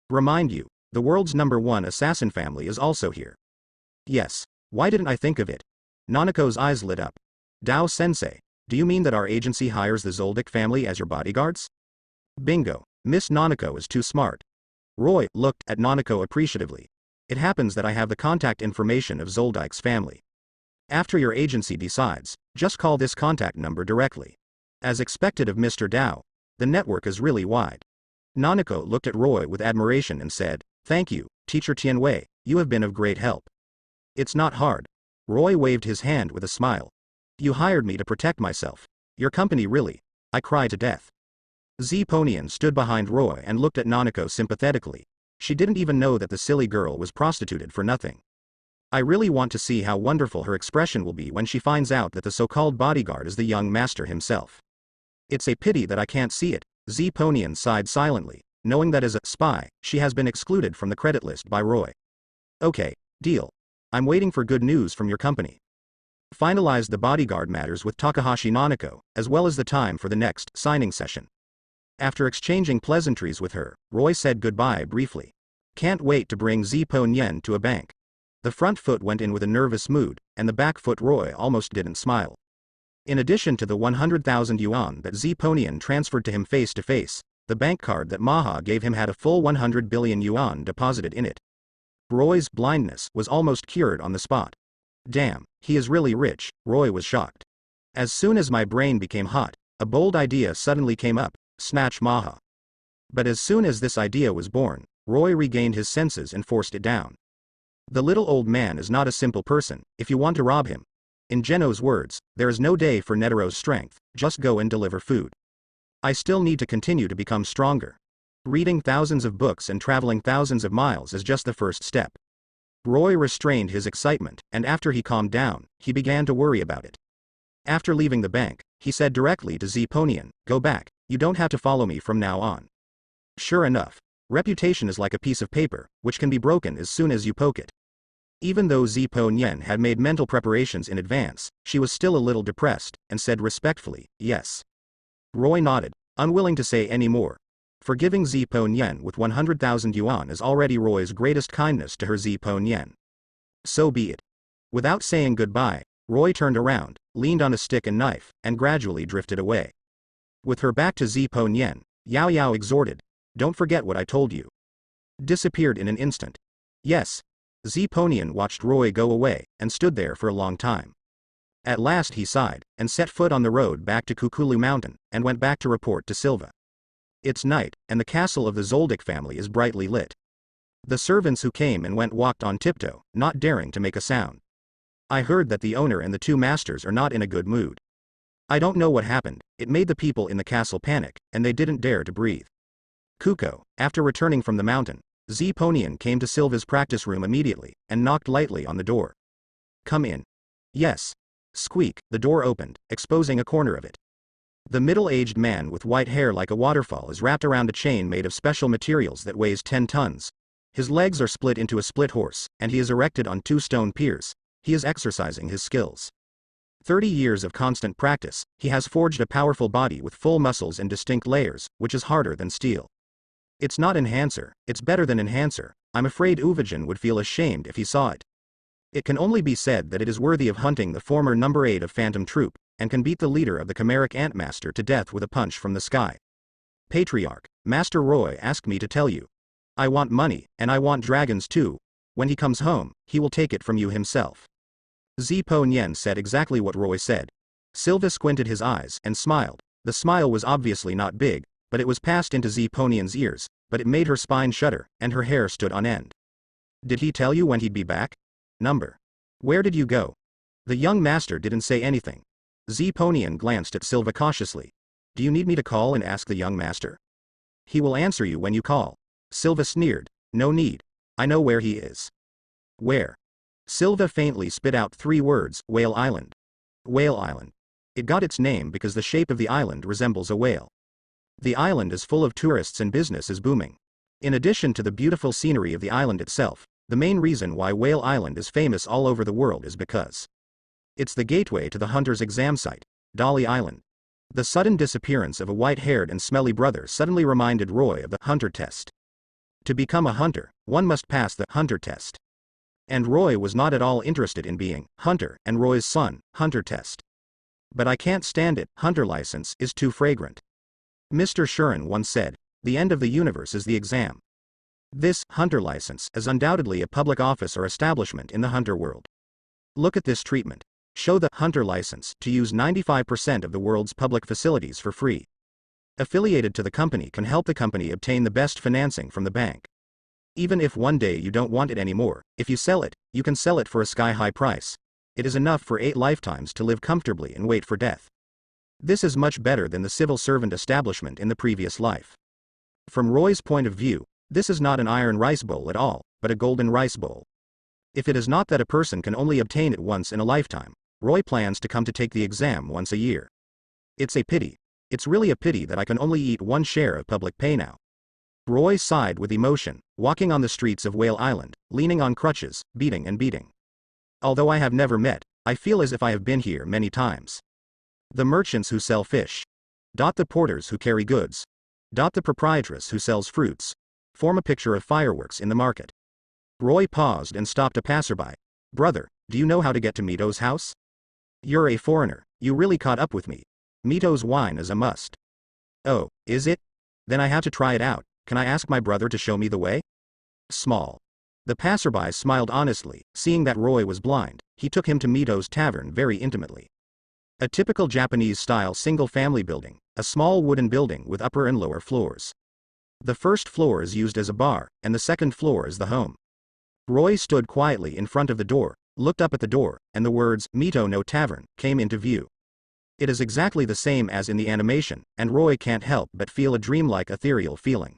Speaker 1: Remind you, the world's #1 assassin family is also here. Yes, why didn't I think of it? Nanako's eyes lit up. Dao Sensei, do you mean that our agency hires the Zoldyck family as your bodyguards? Bingo, Miss Nanako is too smart. Roy looked at Nanako appreciatively. It happens that I have the contact information of Zoldyck's family. After your agency decides, just call this contact number directly. As expected of Mr. Dao, the network is really wide. Nanako looked at Roy with admiration and said, thank you, Teacher Tianwei, you have been of great help. It's not hard. Roy waved his hand with a smile. You hired me to protect myself. Your company really. I cry to death. Zeponian stood behind Roy and looked at Nanako sympathetically. She didn't even know that the silly girl was prostituted for nothing. I really want to see how wonderful her expression will be when she finds out that the so-called bodyguard is the young master himself. It's a pity that I can't see it, Zeponian sighed silently, knowing that as a spy, she has been excluded from the credit list by Roy. Okay, deal. I'm waiting for good news from your company. Finalize the bodyguard matters with Takahashi Nanako, as well as the time for the next signing session. After exchanging pleasantries with her, Roy said goodbye briefly. Can't wait to bring Zeponian to a bank. The front foot went in with a nervous mood, and the back foot Roy almost didn't smile. In addition to the 100,000 yuan that Zeponian transferred to him face to face, the bank card that Maha gave him had a full 100 billion yuan deposited in it. Roy's blindness was almost cured on the spot. Damn, he is really rich, Roy was shocked. As soon as my brain became hot, a bold idea suddenly came up, snatch Maha. But as soon as this idea was born, Roy regained his senses and forced it down. The little old man is not a simple person, if you want to rob him. In Geno's words, there is no day for Netero's strength, just go and deliver food. I still need to continue to become stronger. Reading thousands of books and traveling thousands of miles is just the first step. Roy restrained his excitement, and after he calmed down, he began to worry about it. After leaving the bank, he said directly to Zeponian, go back, you don't have to follow me from now on. Sure enough, reputation is like a piece of paper, which can be broken as soon as you poke it. Even though Zeponian had made mental preparations in advance, she was still a little depressed, and said respectfully, yes. Roy nodded, unwilling to say any more. Forgiving Zeponian with 100,000 yuan is already Roy's greatest kindness to her Zeponian. So be it. Without saying goodbye, Roy turned around, leaned on a stick and knife, and gradually drifted away. With her back to Zeponian, Yao Yao exhorted, don't forget what I told you. Disappeared in an instant. Yes. Zeponian watched Roy go away, and stood there for a long time. At last he sighed, and set foot on the road back to Kukulu Mountain, and went back to report to Silva. It's night, and the castle of the Zoldyck family is brightly lit. The servants who came and went walked on tiptoe, not daring to make a sound. I heard that the owner and the two masters are not in a good mood. I don't know what happened, it made the people in the castle panic, and they didn't dare to breathe. Kuko, after returning from the mountain, Zeponian came to Silva's practice room immediately, and knocked lightly on the door. Come in. Yes. Squeak, the door opened, exposing a corner of it. The middle-aged man with white hair like a waterfall is wrapped around a chain made of special materials that weighs 10 tons. His legs are split into a split horse, and he is erected on 2 stone piers. He is exercising his skills. 30 years of constant practice, he has forged a powerful body with full muscles and distinct layers, which is harder than steel. It's not enhancer, it's better than enhancer. I'm afraid Uvijin would feel ashamed if he saw it. It can only be said that it is worthy of hunting the former number 8 of Phantom Troop, and can beat the leader of the Chimeric Antmaster to death with a punch from the sky. Patriarch, Master Roy asked me to tell you. I want money, and I want dragons too. When he comes home, he will take it from you himself. Zoldyck said exactly what Roy said. Silva squinted his eyes and smiled. The smile was obviously not big, but it was passed into Zoldyck's ears, but it made her spine shudder, and her hair stood on end. Did he tell you when he'd be back? Number. Where did you go? The young master didn't say anything. Zoldyck glanced at Silva cautiously. Do you need me to call and ask the young master? He will answer you when you call. Silva sneered. No need. I know where he is. Where? Silva faintly spit out 3 words, Whale Island. Whale Island. It got its name because the shape of the island resembles a whale. The island is full of tourists and business is booming. In addition to the beautiful scenery of the island itself, the main reason why Whale Island is famous all over the world is because it's the gateway to the hunter's exam site, Dolly Island. The sudden disappearance of a white-haired and smelly brother suddenly reminded Roy of the hunter test. To become a hunter, one must pass the hunter test. And Roy was not at all interested in being hunter and Roy's son, hunter test. But I can't stand it, hunter license is too fragrant. Mr. Shuren once said, the end of the universe is the exam. This hunter license is undoubtedly a public office or establishment in the hunter world. Look at this treatment. Show the hunter license to use 95% of the world's public facilities for free. Affiliated to the company can help the company obtain the best financing from the bank. Even if one day you don't want it anymore, if you sell it, you can sell it for a sky-high price. It is enough for 8 lifetimes to live comfortably and wait for death. This is much better than the civil servant establishment in the previous life. From Roy's point of view, this is not an iron rice bowl at all, but a golden rice bowl. If it is not that a person can only obtain it once in a lifetime, Roy plans to come to take the exam once a year. It's a pity. It's really a pity that I can only eat 1 share of public pay now. Roy sighed with emotion, walking on the streets of Whale Island, leaning on crutches, beating and beating. Although I have never met, I feel as if I have been here many times. The merchants who sell fish. The porters who carry goods. The proprietress who sells fruits. Form a picture of fireworks in the market. Roy paused and stopped a passerby. Brother, do you know how to get to Mito's house? You're a foreigner, you really caught up with me. Mito's wine is a must. Oh, is it? Then I have to try it out. Can I ask my brother to show me the way? Small. The passerby smiled honestly, seeing that Roy was blind. He took him to Mito's tavern very intimately. A typical Japanese-style single-family building, a small wooden building with upper and lower floors. The first floor is used as a bar, and the second floor is the home. Roy stood quietly in front of the door, looked up at the door, and the words, Mito no Tavern, came into view. It is exactly the same as in the animation, and Roy can't help but feel a dreamlike ethereal feeling.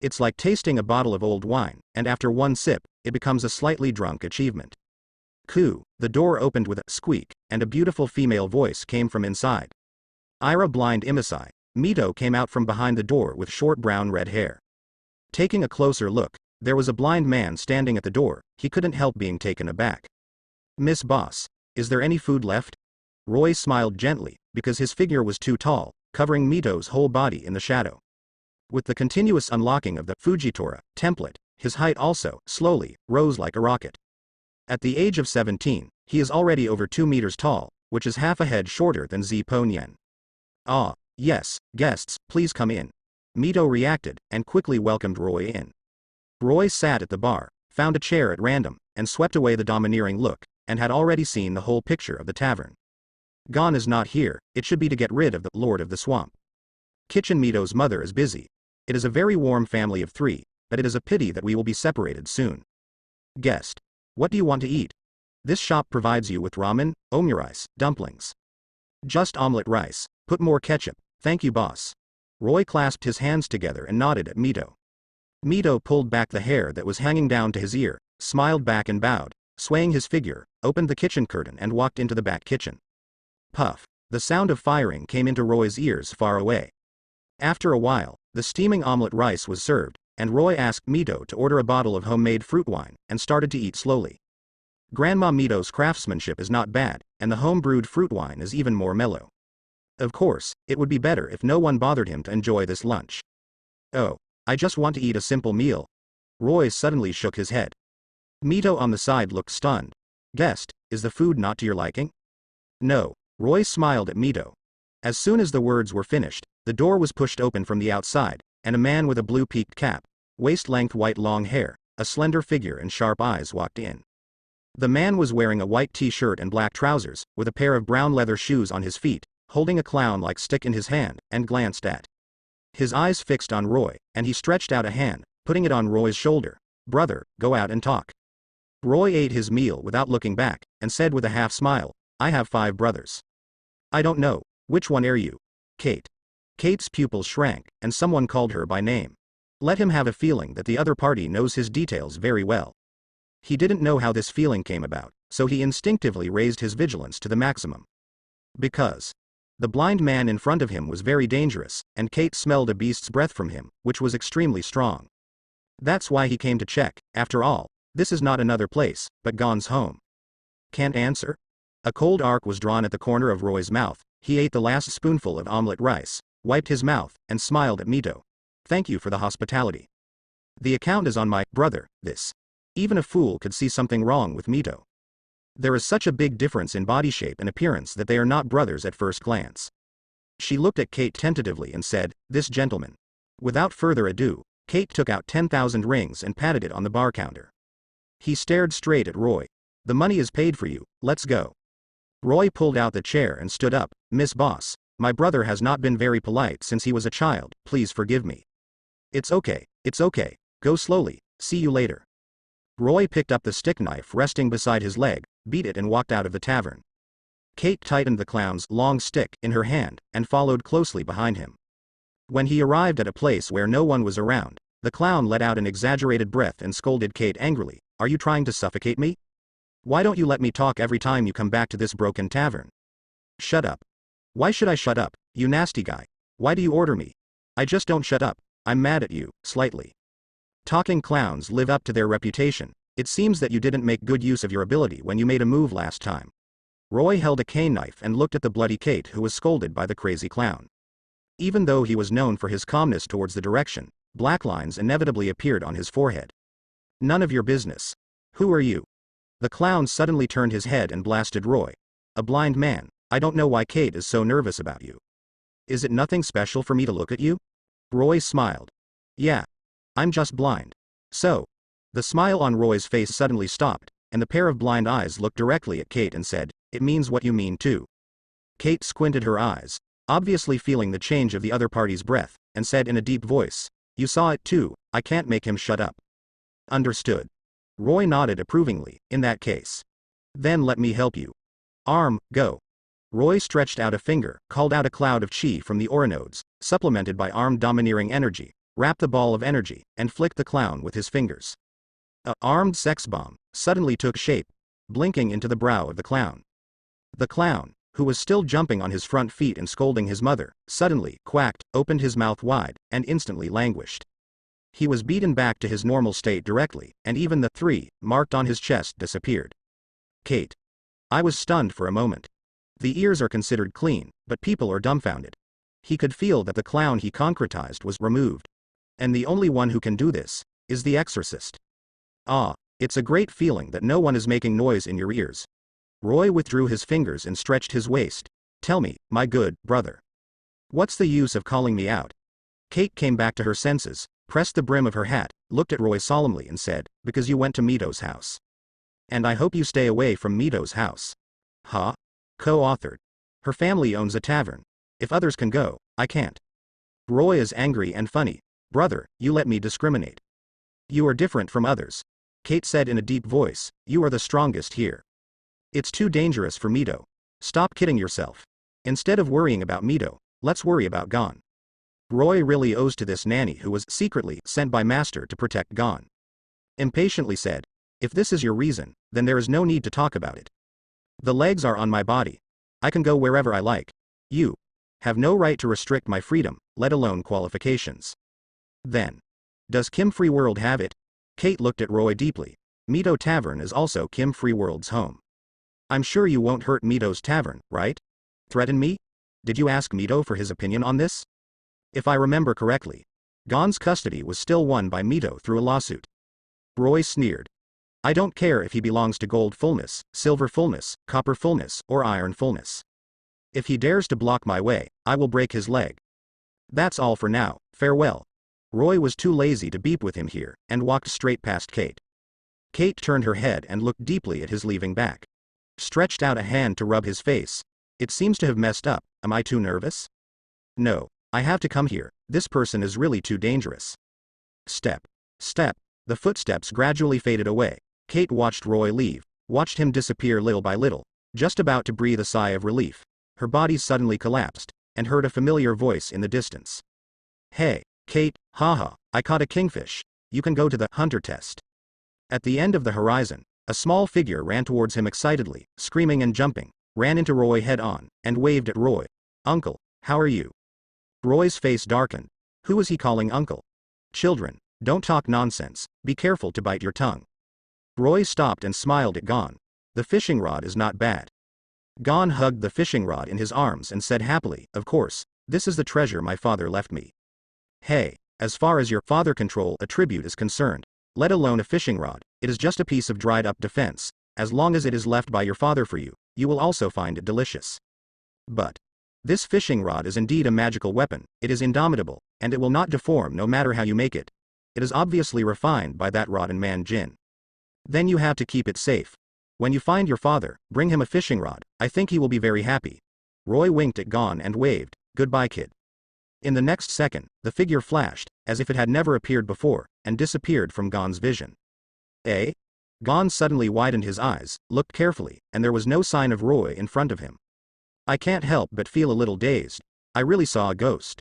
Speaker 1: It's like tasting a bottle of old wine, and after 1 sip, it becomes a slightly drunk achievement. Coo, the door opened with a squeak, and a beautiful female voice came from inside. Ira blind Imasai. Mito came out from behind the door with short brown-red hair. Taking a closer look, there was a blind man standing at the door. He couldn't help being taken aback. Miss Boss, is there any food left? Roy smiled gently, because his figure was too tall, covering Mito's whole body in the shadow. With the continuous unlocking of the Fujitora template, his height also, slowly, rose like a rocket. At the age of 17, he is already over 2 meters tall, which is half a head shorter than Zoldyck. Ah, yes, guests, please come in. Mito reacted, and quickly welcomed Roy in. Roy sat at the bar, found a chair at random, and swept away the domineering look, and had already seen the whole picture of the tavern. Gon is not here, it should be to get rid of the Lord of the Swamp. Kitchen Mito's mother is busy. It is a very warm family of 3, but it is a pity that we will be separated soon. Guest. What do you want to eat? This shop provides you with ramen, omurice, dumplings. Just omelette rice, put more ketchup, thank you boss. Roy clasped his hands together and nodded at Mito. Mito pulled back the hair that was hanging down to his ear, smiled back and bowed, swaying his figure, opened the kitchen curtain and walked into the back kitchen. Puff. The sound of firing came into Roy's ears far away. After a while, the steaming omelette rice was served, and Roy asked Mito to order a bottle of homemade fruit wine, and started to eat slowly. Grandma Mito's craftsmanship is not bad, and the home-brewed fruit wine is even more mellow. Of course, it would be better if no one bothered him to enjoy this lunch. Oh, I just want to eat a simple meal. Roy suddenly shook his head. Mito on the side looked stunned. Guest, is the food not to your liking? No. Roy smiled at Mito. As soon as the words were finished, The door was pushed open from the outside, and a man with a blue peaked cap, waist-length white long hair, a slender figure and sharp eyes walked in. The man was wearing a white t-shirt and black trousers, with a pair of brown leather shoes on his feet, holding a clown-like stick in his hand, and glanced at his eyes fixed on Roy, and he stretched out a hand, putting it on Roy's shoulder. "Brother, go out and talk." Roy ate his meal without looking back, and said with a half-smile, "I have 5 brothers." "I don't know, which one are you?" "Kate." Kate's pupils shrank, and someone called her by name. Let him have a feeling that the other party knows his details very well. He didn't know how this feeling came about, so he instinctively raised his vigilance to the maximum. Because the blind man in front of him was very dangerous, and Kate smelled a beast's breath from him, which was extremely strong. That's why he came to check. After all, this is not another place, but Gon's home. Can't answer? A cold arc was drawn at the corner of Roy's mouth. He ate the last spoonful of omelette rice, wiped his mouth, and smiled at Mito. "Thank you for the hospitality. The account is on my brother, this." Even a fool could see something wrong with Mito. There is such a big difference in body shape and appearance that they are not brothers at first glance. She looked at Kate tentatively and said, "This gentleman." Without further ado, Kate took out 10,000 rings and patted it on the bar counter. He stared straight at Roy. "The money is paid for you, let's go." Roy pulled out the chair and stood up. "Miss Boss, my brother has not been very polite since he was a child, please forgive me." It's okay, go slowly, see you later." Roy picked up the stick knife resting beside his leg, beat it and walked out of the tavern. Kate tightened the clown's long stick in her hand, and followed closely behind him. When he arrived at a place where no one was around, the clown let out an exaggerated breath and scolded Kate angrily, "Are you trying to suffocate me? Why don't you let me talk every time you come back to this broken tavern?" "Shut up." "Why should I shut up, you nasty guy? Why do you order me?" "I just don't shut up, I'm mad at you, slightly." Talking clowns live up to their reputation. It seems that you didn't make good use of your ability when you made a move last time. Roy held a cane knife and looked at the bloody Kate who was scolded by the crazy clown. Even though he was known for his calmness towards the direction, black lines inevitably appeared on his forehead. "None of your business. Who are you?" The clown suddenly turned his head and blasted Roy. "A blind man, I don't know why Kate is so nervous about you. Is it nothing special for me to look at you?" Roy smiled. "Yeah. I'm just blind." "So?" The smile on Roy's face suddenly stopped, and the pair of blind eyes looked directly at Kate and said, "It means what you mean too." Kate squinted her eyes, obviously feeling the change of the other party's breath, and said in a deep voice, "You saw it too, I can't make him shut up." "Understood." Roy nodded approvingly. "In that case. Then let me help you. Arm, go." Roy stretched out a finger, called out a cloud of chi from the aura nodes, supplemented by arm domineering energy, wrapped the ball of energy, and flicked the clown with his fingers. A armed sex bomb suddenly took shape, blinking into the brow of the clown. The clown, who was still jumping on his front feet and scolding his mother, suddenly quacked, opened his mouth wide, and instantly languished. He was beaten back to his normal state directly, and even the 3 marked on his chest disappeared. "Kate." I was stunned for a moment. The ears are considered clean, but people are dumbfounded. He could feel that the clown he concretized was removed. And the only one who can do this is the exorcist. Ah, it's a great feeling that no one is making noise in your ears. Roy withdrew his fingers and stretched his waist. "Tell me, my good brother. What's the use of calling me out?" Kate came back to her senses, pressed the brim of her hat, looked at Roy solemnly and said, "Because you went to Mito's house. And I hope you stay away from Mito's house." "Huh?" Co-authored. Her family owns a tavern. If others can go, I can't. Roy is angry and funny. "Brother, you let me discriminate. You are different from others." Kate said in a deep voice, "You are the strongest here. It's too dangerous for Mito. Stop kidding yourself. Instead of worrying about Mito, let's worry about Gon." Roy really owes to this nanny who was secretly sent by Master to protect Gon. Impatiently said, "If this is your reason, then there is no need to talk about it. The legs are on my body. I can go wherever I like. You have no right to restrict my freedom, let alone qualifications." Then, does Kim Free World have it? Kate looked at Roy deeply. Mito Tavern is also Kim Free World's home. "I'm sure you won't hurt Mito's tavern, right? Threaten me? Did you ask Mito for his opinion on this?" If I remember correctly, Gon's custody was still won by Mito through a lawsuit. Roy sneered. "I don't care if he belongs to gold fullness, silver fullness, copper fullness, or iron fullness. If he dares to block my way, I will break his leg." That's all for now, farewell. Roy was too lazy to beep with him here, and walked straight past Kate. Kate turned her head and looked deeply at his leaving back. Stretched out a hand to rub his face. It seems to have messed up, am I too nervous? No. I have to come here, this person is really too dangerous. Step. Step. The footsteps gradually faded away. Kate watched Roy leave, watched him disappear little by little, just about to breathe a sigh of relief. Her body suddenly collapsed, and heard a familiar voice in the distance. Hey, Kate, haha, I caught a kingfish. You can go to the hunter test. At the end of the horizon, a small figure ran towards him excitedly, screaming and jumping, ran into Roy head on, and waved at Roy. Uncle, how are you? Roy's face darkened. Who was he calling uncle? Children, don't talk nonsense, be careful to bite your tongue. Roy stopped and smiled at Gon. The fishing rod is not bad. Gon hugged the fishing rod in his arms and said happily, of course, this is the treasure my father left me. Hey, as far as your father control attribute is concerned, let alone a fishing rod, it is just a piece of dried up defense, as long as it is left by your father for you, you will also find it delicious. But this fishing rod is indeed a magical weapon, it is indomitable, and it will not deform no matter how you make it. It is obviously refined by that rotten man Jin. Then you have to keep it safe. When you find your father, bring him a fishing rod, I think he will be very happy. Roy winked at Gon and waved, goodbye kid. In the next second, the figure flashed, as if it had never appeared before, and disappeared from Gon's vision. Eh? Gon suddenly widened his eyes, looked carefully, and there was no sign of Roy in front of him. I can't help but feel a little dazed. I really saw a ghost.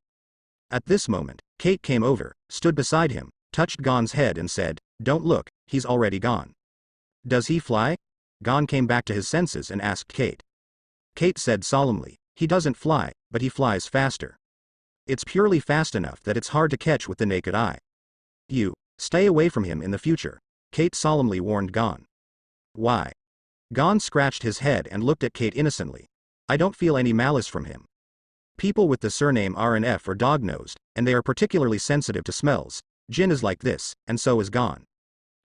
Speaker 1: At this moment, Kate came over, stood beside him, touched Gon's head and said, don't look, he's already gone. Does he fly? Gon came back to his senses and asked Kate. Kate said solemnly, he doesn't fly, but he flies faster. It's purely fast enough that it's hard to catch with the naked eye. You, stay away from him in the future, Kate solemnly warned Gon. Why? Gon scratched his head and looked at Kate innocently. I don't feel any malice from him. People with the surname R&F are dog-nosed, and they are particularly sensitive to smells. Jin is like this, and so is Gon.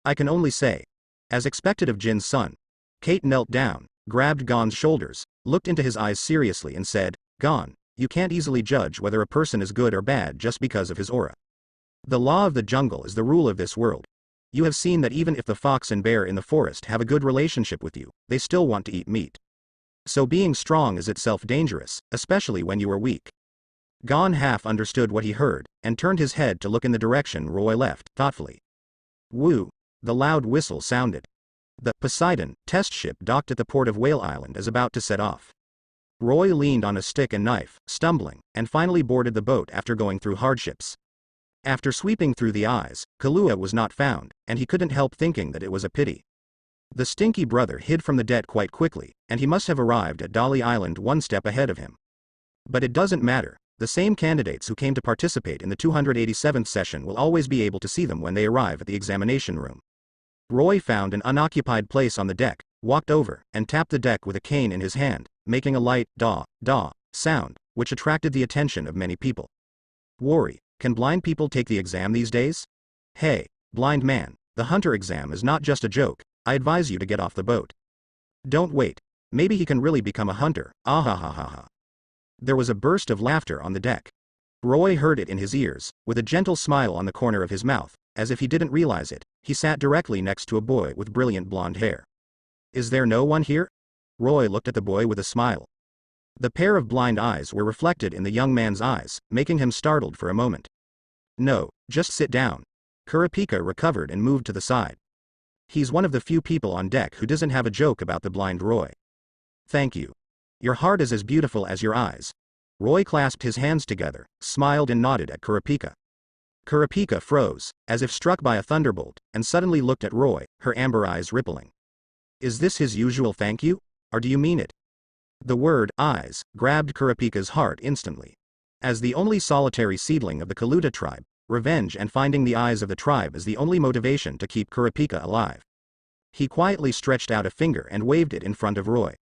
Speaker 1: I can only say, as expected of Jin's son. Kate knelt down, grabbed Gon's shoulders, looked into his eyes seriously and said, Gon, you can't easily judge whether a person is good or bad just because of his aura. The law of the jungle is the rule of this world. You have seen that even if the fox and bear in the forest have a good relationship with you, they still want to eat meat. So being strong is itself dangerous, especially when you are weak. Gon half understood what he heard, and turned his head to look in the direction Roy left, thoughtfully. Woo! The loud whistle sounded. The Poseidon test ship docked at the port of Whale Island is about to set off. Roy leaned on a stick and knife, stumbling, and finally boarded the boat after going through hardships. After sweeping through the eyes, Kahlua was not found, and he couldn't help thinking that it was a pity. The stinky brother hid from the debt quite quickly, and he must have arrived at Dolly Island one step ahead of him. But it doesn't matter, the same candidates who came to participate in the 287th session will always be able to see them when they arrive at the examination room. Roy found an unoccupied place on the deck, walked over, and tapped the deck with a cane in his hand, making a light daw, daw sound, which attracted the attention of many people. Worry, can blind people take the exam these days? Hey, blind man, the hunter exam is not just a joke, I advise you to get off the boat. Don't wait, maybe he can really become a hunter, ah. There was a burst of laughter on the deck. Roy heard it in his ears, with a gentle smile on the corner of his mouth, as if he didn't realize it, he sat directly next to a boy with brilliant blonde hair. Is there no one here? Roy looked at the boy with a smile. The pair of blind eyes were reflected in the young man's eyes, making him startled for a moment. No, just sit down. Kurapika recovered and moved to the side. He's one of the few people on deck who doesn't have a joke about the blind Roy. Thank you. Your heart is as beautiful as your eyes. Roy clasped his hands together, smiled and nodded at Kurapika. Kurapika froze, as if struck by a thunderbolt, and suddenly looked at Roy, her amber eyes rippling. Is this his usual thank you? Or do you mean it? The word, eyes, grabbed Kurapika's heart instantly. As the only solitary seedling of the Kaluta tribe, revenge and finding the eyes of the tribe is the only motivation to keep Kurapika alive. He quietly stretched out a finger and waved it in front of Roy.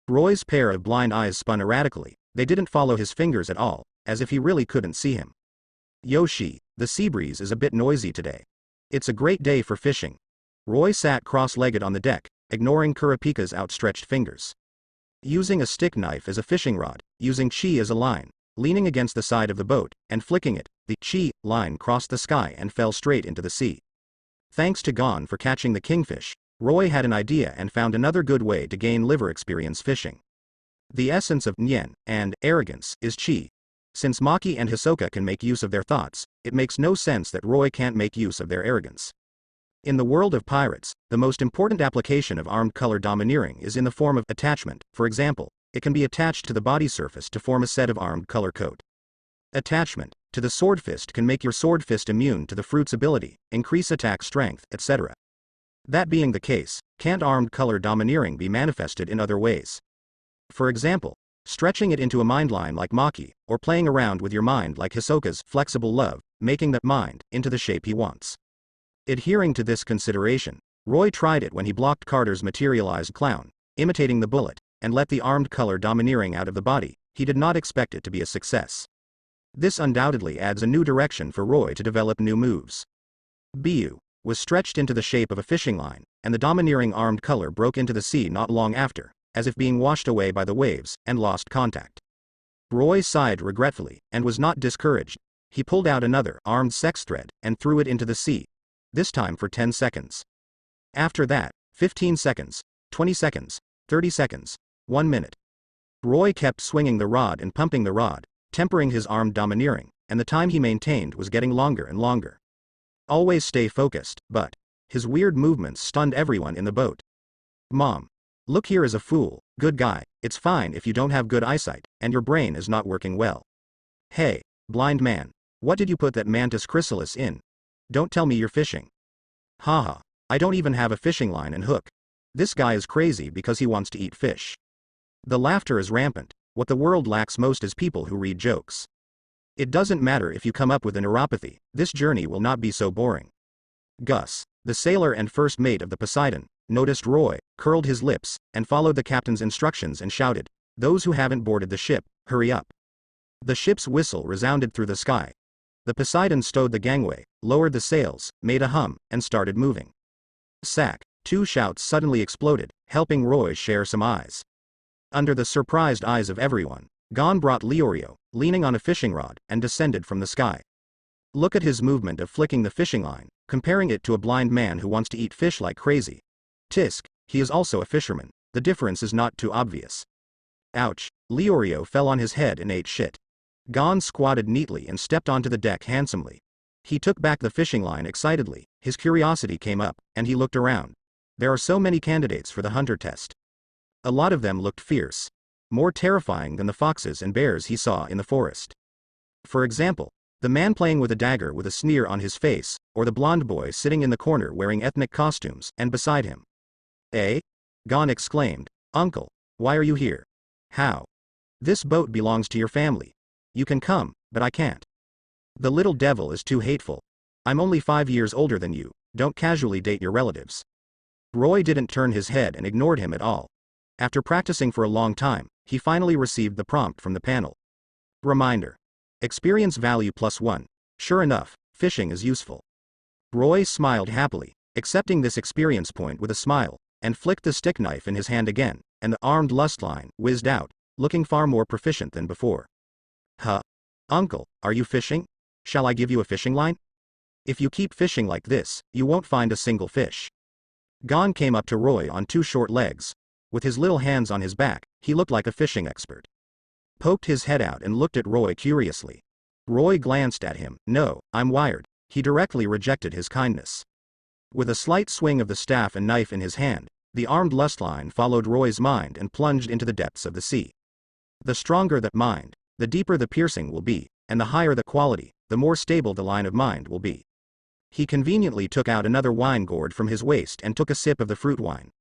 Speaker 1: Roy's pair of blind eyes spun erratically, they didn't follow his fingers at all, as if he really couldn't see him. Yoshi, the sea breeze is a bit noisy today. It's a great day for fishing. Roy sat cross-legged on the deck, ignoring Kurapika's outstretched fingers. Using a stick knife as a fishing rod, using chi as a line, leaning against the side of the boat, and flicking it. The chi line crossed the sky and fell straight into the sea. Thanks to Gon for catching the kingfish, Roy had an idea and found another good way to gain liver experience fishing. The essence of Nyen and arrogance is chi. Since Maki and Hisoka can make use of their thoughts, it makes no sense that Roy can't make use of their arrogance. In the world of pirates, the most important application of armed color domineering is in the form of attachment. For example, it can be attached to the body surface to form a set of armed color coat. Attachment to the sword fist can make your sword fist immune to the fruit's ability, increase attack strength, etc. That being the case, can't armed color domineering be manifested in other ways? For example, stretching it into a mind line like Maki, or playing around with your mind like Hisoka's flexible love, making that mind into the shape he wants. Adhering to this consideration, Roy tried it when he blocked Carter's materialized clown, imitating the bullet, and let the armed color domineering out of the body. He did not expect it to be a success. This undoubtedly adds a new direction for Roy to develop new moves. Biu was stretched into the shape of a fishing line, and the domineering armed color broke into the sea not long after, as if being washed away by the waves, and lost contact. Roy sighed regretfully, and was not discouraged. He pulled out another armed sex thread, and threw it into the sea. This time for 10 seconds. After that, 15 seconds, 20 seconds, 30 seconds, 1 minute. Roy kept swinging the rod and pumping the rod, tempering his armed domineering, and the time he maintained was getting longer and longer. Always stay focused, but his weird movements stunned everyone in the boat. Mom. Look here as a fool, good guy, it's fine if you don't have good eyesight, and your brain is not working well. Hey, blind man, what did you put that mantis chrysalis in? Don't tell me you're fishing. Haha, I don't even have a fishing line and hook. This guy is crazy because he wants to eat fish. The laughter is rampant. What the world lacks most is people who read jokes. It doesn't matter if you come up with a neuropathy, this journey will not be so boring. Gus, the sailor and first mate of the Poseidon, noticed Roy, curled his lips, and followed the captain's instructions and shouted, "Those who haven't boarded the ship, hurry up." The ship's whistle resounded through the sky. The Poseidon stowed the gangway, lowered the sails, made a hum, and started moving. Sack, 2 shouts suddenly exploded, helping Roy share some eyes. Under the surprised eyes of everyone, Gon brought Leorio, leaning on a fishing rod, and descended from the sky. Look at his movement of flicking the fishing line, comparing it to a blind man who wants to eat fish like crazy. Tisk, he is also a fisherman, the difference is not too obvious. Ouch, Leorio fell on his head and ate shit. Gon squatted neatly and stepped onto the deck handsomely. He took back the fishing line excitedly, his curiosity came up, and he looked around. There are so many candidates for the hunter test. A lot of them looked fierce. More terrifying than the foxes and bears he saw in the forest. For example, the man playing with a dagger with a sneer on his face, or the blonde boy sitting in the corner wearing ethnic costumes, and beside him. Eh? Gon exclaimed, "Uncle, why are you here? How? This boat belongs to your family. You can come, but I can't. The little devil is too hateful. I'm only 5 years older than you, don't casually date your relatives." Roy didn't turn his head and ignored him at all. After practicing for a long time, he finally received the prompt from the panel. Reminder. Experience value +1. Sure enough, fishing is useful. Roy smiled happily, accepting this experience point with a smile, and flicked the stick knife in his hand again, and the armed lust line whizzed out, looking far more proficient than before. Huh? Uncle, are you fishing? Shall I give you a fishing line? If you keep fishing like this, you won't find a single fish. Gon came up to Roy on 2 short legs. With his little hands on his back, he looked like a fishing expert. Poked his head out and looked at Roy curiously. Roy glanced at him. No, I'm wired. He directly rejected his kindness. With a slight swing of the staff and knife in his hand, the armed lust line followed Roy's mind and plunged into the depths of the sea. The stronger that mind, the deeper the piercing will be, and the higher the quality, the more stable the line of mind will be. He conveniently took out another wine gourd from his waist and took a sip of the fruit wine.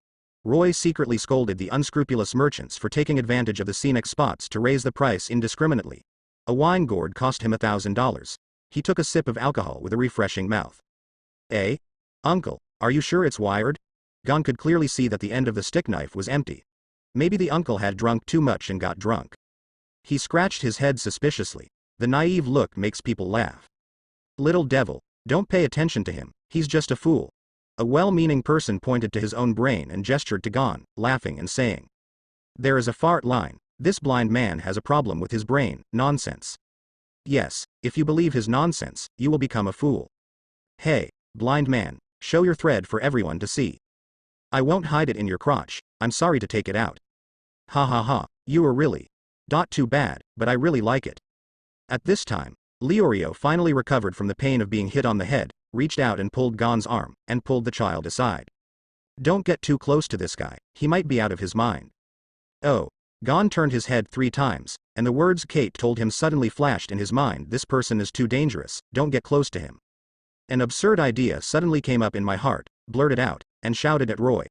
Speaker 1: Roy secretly scolded the unscrupulous merchants for taking advantage of the scenic spots to raise the price indiscriminately. A wine gourd cost him $1,000. He took a sip of alcohol with a refreshing mouth. Eh? Uncle, are you sure it's wired? Gon could clearly see that the end of the stick knife was empty. Maybe the uncle had drunk too much and got drunk. He scratched his head suspiciously. The naive look makes people laugh. Little devil, don't pay attention to him, he's just a fool. A well-meaning person pointed to his own brain and gestured to Gon, laughing and saying. There is a fart line. This blind man has a problem with his brain, nonsense. Yes, if you believe his nonsense, you will become a fool. Hey, blind man, show your thread for everyone to see. I won't hide it in your crotch, I'm sorry to take it out. Ha ha ha, you are really. Too bad, but I really like it. At this time, Leorio finally recovered from the pain of being hit on the head, reached out and pulled Gon's arm, and pulled the child aside. Don't get too close to this guy, he might be out of his mind. Oh. Gon turned his head 3 times, and the words Kate told him suddenly flashed in his mind. This person is too dangerous, don't get close to him. An absurd idea suddenly came up in my heart, blurted out, and shouted at Roy.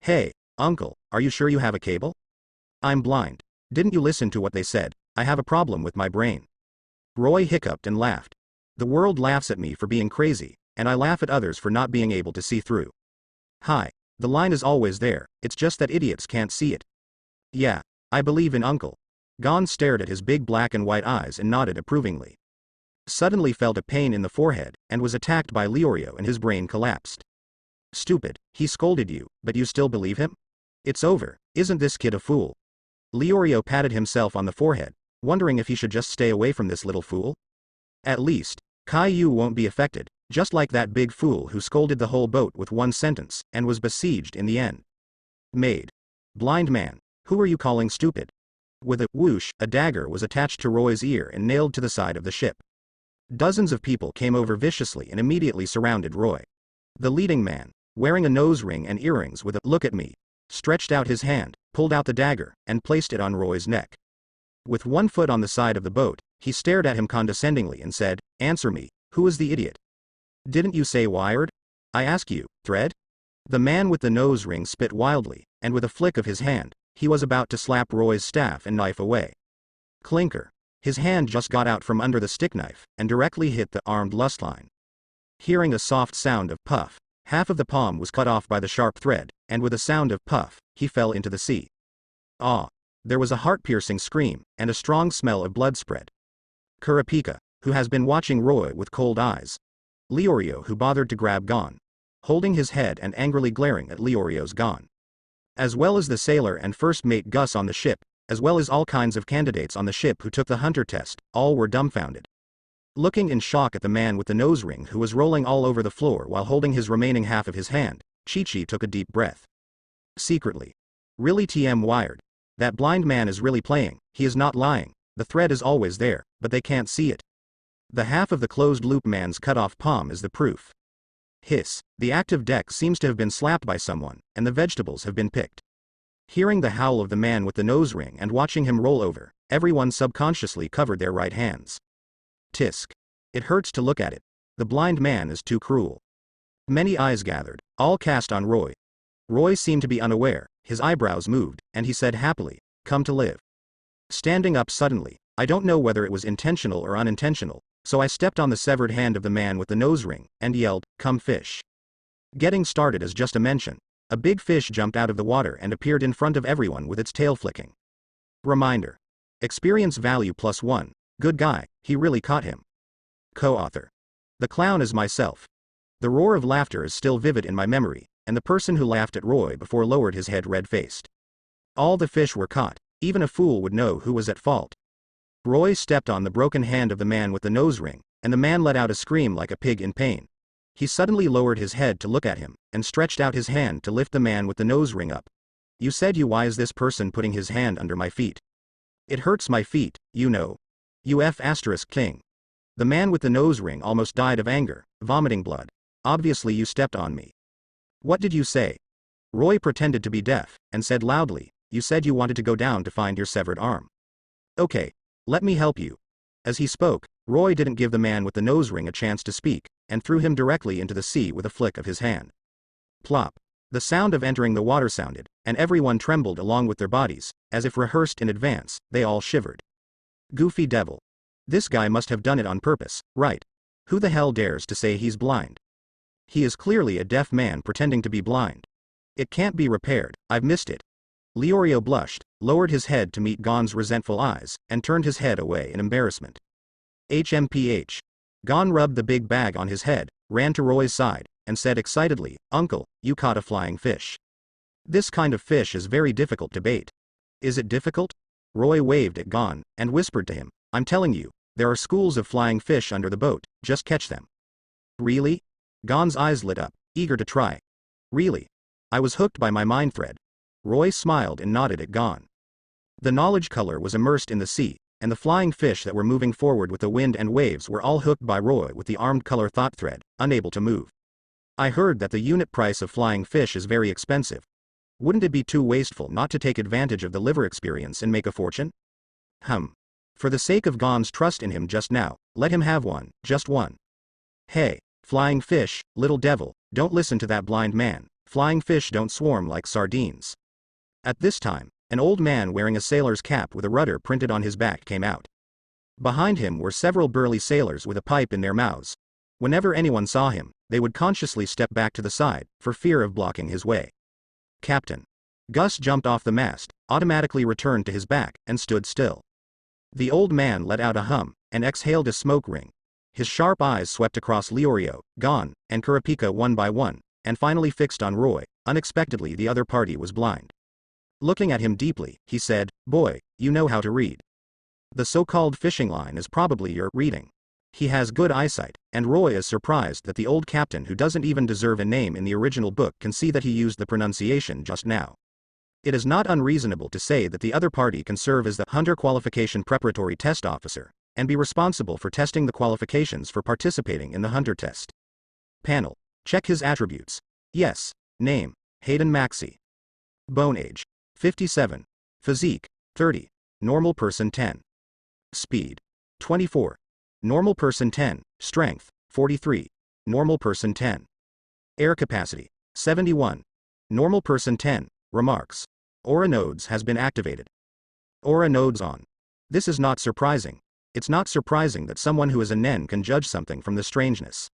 Speaker 1: Hey, uncle, are you sure you have a cable? I'm blind. Didn't you listen to what they said? I have a problem with my brain. Roy hiccuped and laughed. The world laughs at me for being crazy, and I laugh at others for not being able to see through. Hi. The line is always there, it's just that idiots can't see it. Yeah. I believe in uncle. Gon stared at his big black and white eyes and nodded approvingly. Suddenly felt a pain in the forehead, and was attacked by Leorio and his brain collapsed. Stupid, he scolded you, but you still believe him? It's over, isn't this kid a fool? Leorio patted himself on the forehead, wondering if he should just stay away from this little fool. At least, Caillou won't be affected, just like that big fool who scolded the whole boat with 1 sentence, and was besieged in the end. Maid. Blind man. Who are you calling stupid? With a whoosh, a dagger was attached to Roy's ear and nailed to the side of the ship. Dozens of people came over viciously and immediately surrounded Roy. The leading man, wearing a nose ring and earrings with a "look at me," stretched out his hand, pulled out the dagger, and placed it on Roy's neck. With 1 foot on the side of the boat, he stared at him condescendingly and said, "Answer me, who is the idiot? Didn't you say wired? I ask you, thread?" The man with the nose ring spit wildly, and with a flick of his hand, he was about to slap Roy's staff and knife away. Clinker. His hand just got out from under the stick knife, and directly hit the armed lust line. Hearing a soft sound of puff, half of the palm was cut off by the sharp thread, and with a sound of puff, he fell into the sea. Ah! There was a heart-piercing scream, and a strong smell of blood spread. Kurapika, who has been watching Roy with cold eyes. Leorio, who bothered to grab Gon, holding his head and angrily glaring at Leorio's Gon. As well as the sailor and first mate Gus on the ship, as well as all kinds of candidates on the ship who took the hunter test, all were dumbfounded. Looking in shock at the man with the nose ring who was rolling all over the floor while holding his remaining half of his hand, Chi-Chi took a deep breath. Secretly. Really TM wired. That blind man is really playing, he is not lying, the thread is always there, but they can't see it. The half of the closed loop man's cut off palm is the proof. Hiss, the active deck seems to have been slapped by someone, and the vegetables have been picked. Hearing the howl of the man with the nose ring and watching him roll over, everyone subconsciously covered their right hands. Tisk. It hurts to look at it. The blind man is too cruel. Many eyes gathered, all cast on Roy. Roy seemed to be unaware, his eyebrows moved, and he said happily, "Come to live." Standing up suddenly, I don't know whether it was intentional or unintentional, so I stepped on the severed hand of the man with the nose ring, and yelled, "Come fish." Getting started as just a mention, a big fish jumped out of the water and appeared in front of everyone with its tail flicking. Reminder. Experience value +1, good guy, he really caught him. Co-author. The clown is myself. The roar of laughter is still vivid in my memory, and the person who laughed at Roy before lowered his head red-faced. All the fish were caught, even a fool would know who was at fault. Roy stepped on the broken hand of the man with the nose ring, and the man let out a scream like a pig in pain. He suddenly lowered his head to look at him, and stretched out his hand to lift the man with the nose ring up. "You said you, why is this person putting his hand under my feet? It hurts my feet, you know. You *king. The man with the nose ring almost died of anger, vomiting blood. Obviously you stepped on me. What did you say? Roy pretended to be deaf, and said loudly, "You said you wanted to go down to find your severed arm. Okay. Let me help you." As he spoke, Roy didn't give the man with the nose ring a chance to speak, and threw him directly into the sea with a flick of his hand. Plop. The sound of entering the water sounded, and everyone trembled along with their bodies, as if rehearsed in advance, they all shivered. Goofy devil. This guy must have done it on purpose, right? Who the hell dares to say he's blind? He is clearly a deaf man pretending to be blind. It can't be repaired, I've missed it. Leorio blushed, lowered his head to meet Gon's resentful eyes, and turned his head away in embarrassment. HMPH. Gon rubbed the big bag on his head, ran to Roy's side, and said excitedly, "Uncle, you caught a flying fish. This kind of fish is very difficult to bait." "Is it difficult?" Roy waved at Gon, and whispered to him, I'm telling you, there are schools of flying fish under the boat, just catch them. Really? Gon's eyes lit up, eager to try. Really? I was hooked by my mind thread. Roy smiled and nodded at Gon. The knowledge color was immersed in the sea, and the flying fish that were moving forward with the wind and waves were all hooked by Roy with the armed color thought thread, unable to move. I heard that the unit price of flying fish is very expensive. Wouldn't it be too wasteful not to take advantage of the liver experience and make a fortune? For the sake of Gon's trust in him just now, let him have one, just one. Hey, flying fish, little devil, don't listen to that blind man, flying fish don't swarm like sardines. At this time, an old man wearing a sailor's cap with a rudder printed on his back came out. Behind him were several burly sailors with a pipe in their mouths. Whenever anyone saw him, they would consciously step back to the side, for fear of blocking his way. Captain. Gus jumped off the mast, automatically returned to his back, and stood still. The old man let out a hum, and exhaled a smoke ring. His sharp eyes swept across Leorio, Gon, and Kurapika one by one, and finally fixed on Roy. Unexpectedly the other party was blind. Looking at him deeply, he said, Boy, you know how to read. The so-called fishing line is probably your reading. He has good eyesight, and Roy is surprised that the old captain who doesn't even deserve a name in the original book can see that he used the pronunciation just now. It is not unreasonable to say that the other party can serve as the Hunter Qualification Preparatory Test Officer, and be responsible for testing the qualifications for participating in the Hunter test. Panel. Check his attributes. Yes. Name. Hayden Maxey. Bone age. 57. Physique. 30. Normal person 10. Speed. 24. Normal person 10. Strength. 43. Normal person 10. Air capacity. 71. Normal person 10. Remarks. Aura nodes has been activated. Aura nodes on. This is not surprising. It's not surprising that someone who is a Nen can judge something from the strangeness.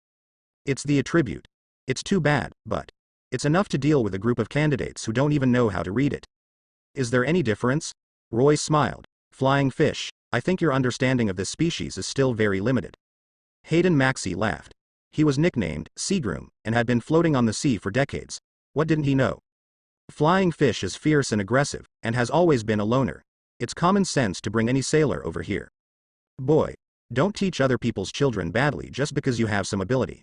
Speaker 1: It's the attribute. It's too bad, but it's enough to deal with a group of candidates who don't even know how to read it. Is there any difference? Roy smiled. Flying fish, I think your understanding of this species is still very limited. Hayden Maxey laughed. He was nicknamed Seagroom, and had been floating on the sea for decades. What didn't he know? Flying fish is fierce and aggressive, and has always been a loner. It's common sense to bring any sailor over here. Boy, don't teach other people's children badly just because you have some ability.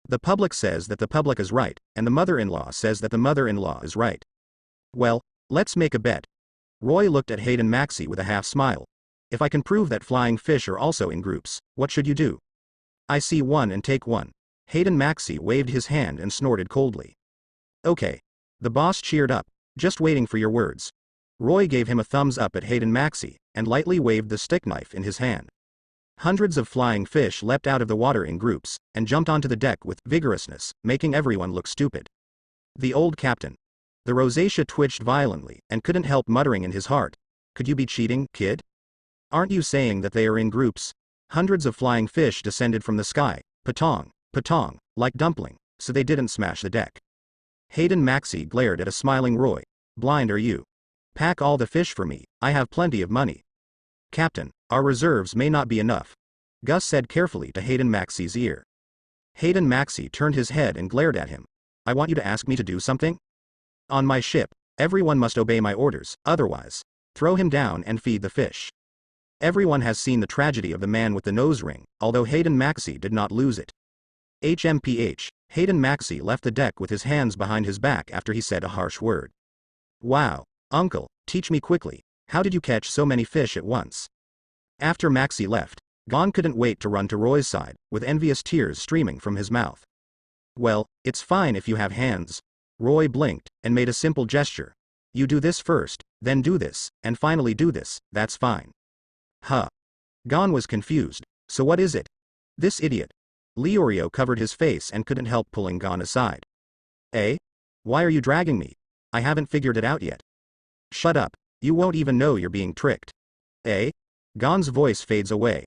Speaker 1: The public says that the public is right, and the mother-in-law says that the mother-in-law is right. Well, let's make a bet. Roy looked at Hayden Maxey with a half-smile. If I can prove that flying fish are also in groups, what should you do? I see one and take one. Hayden Maxey waved his hand and snorted coldly. Okay. The boss cheered up, just waiting for your words. Roy gave him a thumbs up at Hayden Maxey, and lightly waved the stick knife in his hand. Hundreds of flying fish leapt out of the water in groups, and jumped onto the deck with vigorousness, making everyone look stupid. The old captain. The rosacea twitched violently, and couldn't help muttering in his heart. Could you be cheating, kid? Aren't you saying that they are in groups? Hundreds of flying fish descended from the sky, patong, patong, like dumpling, so they didn't smash the deck. Hayden Maxey glared at a smiling Roy. Blind are you? Pack all the fish for me, I have plenty of money. Captain, our reserves may not be enough. Gus said carefully to Hayden Maxey's ear. Hayden Maxey turned his head and glared at him. I want you to ask me to do something? On my ship, everyone must obey my orders, otherwise, throw him down and feed the fish. Everyone has seen the tragedy of the man with the nose ring, although Hayden Maxey did not lose it. HMPH, Hayden Maxey left the deck with his hands behind his back after he said a harsh word. Wow, uncle, teach me quickly, how did you catch so many fish at once? After Maxey left, Gon couldn't wait to run to Roy's side, with envious tears streaming from his mouth. Well, it's fine if you have hands. Roy blinked, and made a simple gesture. You do this first, then do this, and finally do this, that's fine. Huh. Gon was confused. So what is it? This idiot. Leorio covered his face and couldn't help pulling Gon aside. Eh? Why are you dragging me? I haven't figured it out yet. Shut up, you won't even know you're being tricked. Eh? Gon's voice fades away.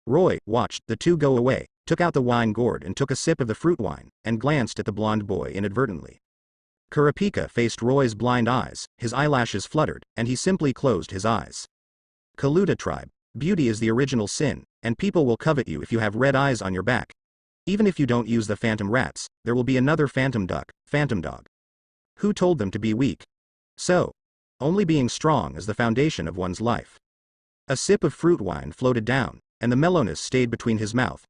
Speaker 1: Roy watched the two go away, took out the wine gourd and took a sip of the fruit wine, and glanced at the blonde boy inadvertently. Kurapika faced Roy's blind eyes, his eyelashes fluttered, and he simply closed his eyes. Kaluta tribe, beauty is the original sin, and people will covet you if you have red eyes on your back. Even if you don't use the phantom rats, there will be another phantom duck, phantom dog. Who told them to be weak? So, Only being strong is the foundation of one's life. A sip of fruit wine floated down, and the mellowness stayed between his mouth.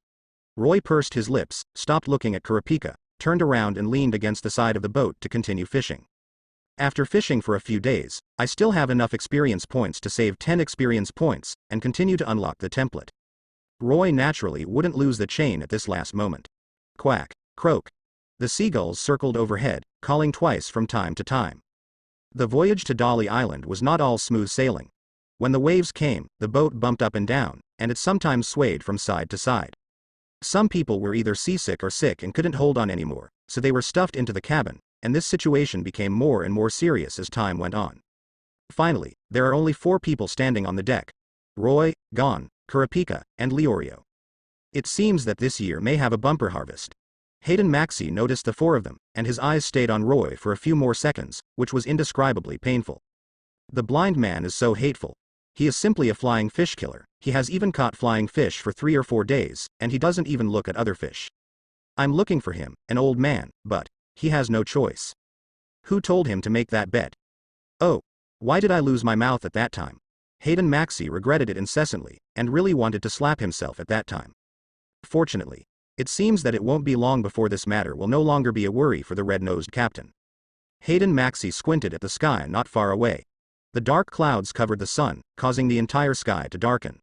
Speaker 1: Roy pursed his lips, stopped looking at Kurapika, turned around and leaned against the side of the boat to continue fishing. After fishing for a few days, I still have enough experience points to save 10 experience points, and continue to unlock the template. Roy naturally wouldn't lose the chain at this last moment. Quack, croak. The seagulls circled overhead, calling twice from time to time. The voyage to Dolly Island was not all smooth sailing. When the waves came, the boat bumped up and down, and it sometimes swayed from side to side. Some people were either seasick or sick and couldn't hold on anymore, so they were stuffed into the cabin, and this situation became more and more serious as time went on. Finally, there are only 4 people standing on the deck: Roy, Gon, Kurapika, and Leorio. It seems that this year may have a bumper harvest. Hayden Maxey noticed the 4 of them, and his eyes stayed on Roy for a few more seconds, which was indescribably painful. The blind man is so hateful. He is simply a flying fish killer. He has even caught flying fish for 3 or 4 days, and he doesn't even look at other fish. I'm looking for him, an old man, but he has no choice. Who told him to make that bet? Oh, why did I lose my mouth at that time? Hayden Maxey regretted it incessantly, and really wanted to slap himself at that time. Fortunately, it seems that it won't be long before this matter will no longer be a worry for the red-nosed captain. Hayden Maxey squinted at the sky not far away. The dark clouds covered the sun, causing the entire sky to darken.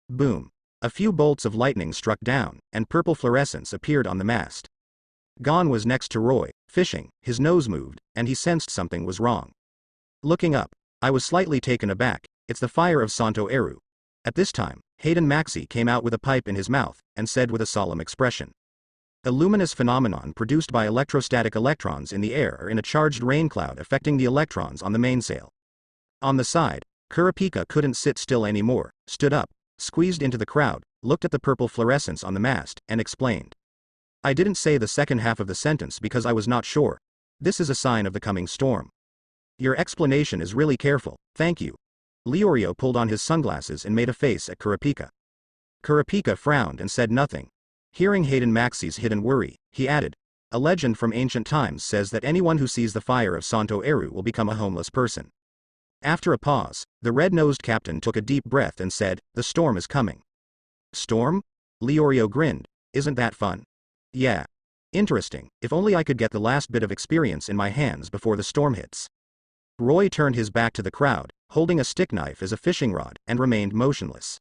Speaker 1: Boom. A few bolts of lightning struck down, and purple fluorescence appeared on the mast. Gon was next to Roy, fishing. His nose moved, and he sensed something was wrong. Looking up, I was slightly taken aback. It's the fire of Santo Eru. At this time, Hayden Maxey came out with a pipe in his mouth, and said with a solemn expression, "A luminous phenomenon produced by electrostatic electrons in the air or in a charged rain cloud affecting the electrons on the mainsail." On the side, Kurapika couldn't sit still anymore, stood up, squeezed into the crowd, looked at the purple fluorescence on the mast, and explained. I didn't say the second half of the sentence because I was not sure. This is a sign of the coming storm. Your explanation is really careful, thank you. Leorio pulled on his sunglasses and made a face at Kurapika. Kurapika frowned and said nothing. Hearing Hayden Maxey's hidden worry, he added, "A legend from ancient times says that anyone who sees the fire of Santo Eru will become a homeless person." After a pause, the red-nosed captain took a deep breath and said, "The storm is coming." Storm? Leorio grinned. Isn't that fun? Yeah. Interesting, if only I could get the last bit of experience in my hands before the storm hits. Roy turned his back to the crowd, holding a stick knife as a fishing rod, and remained motionless.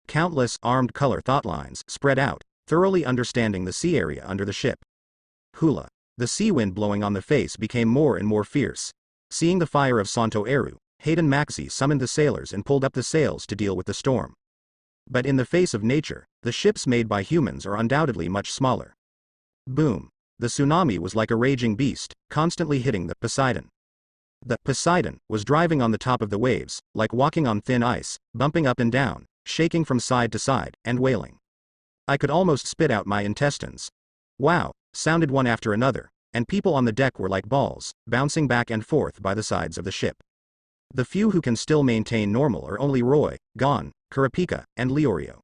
Speaker 1: Countless armed color thought lines spread out, thoroughly understanding the sea area under the ship. Hula. The sea wind blowing on the face became more and more fierce. Seeing the fire of Santo Eru, Hayden Maxey summoned the sailors and pulled up the sails to deal with the storm. But in the face of nature, the ships made by humans are undoubtedly much smaller. Boom. The tsunami was like a raging beast, constantly hitting the Poseidon. The Poseidon was driving on the top of the waves, like walking on thin ice, bumping up and down, shaking from side to side, and wailing. I could almost spit out my intestines. Wow, sounded one after another, and people on the deck were like balls, bouncing back and forth by the sides of the ship. The few who can still maintain normal are only Roy, Gon, Kurapika, and Leorio.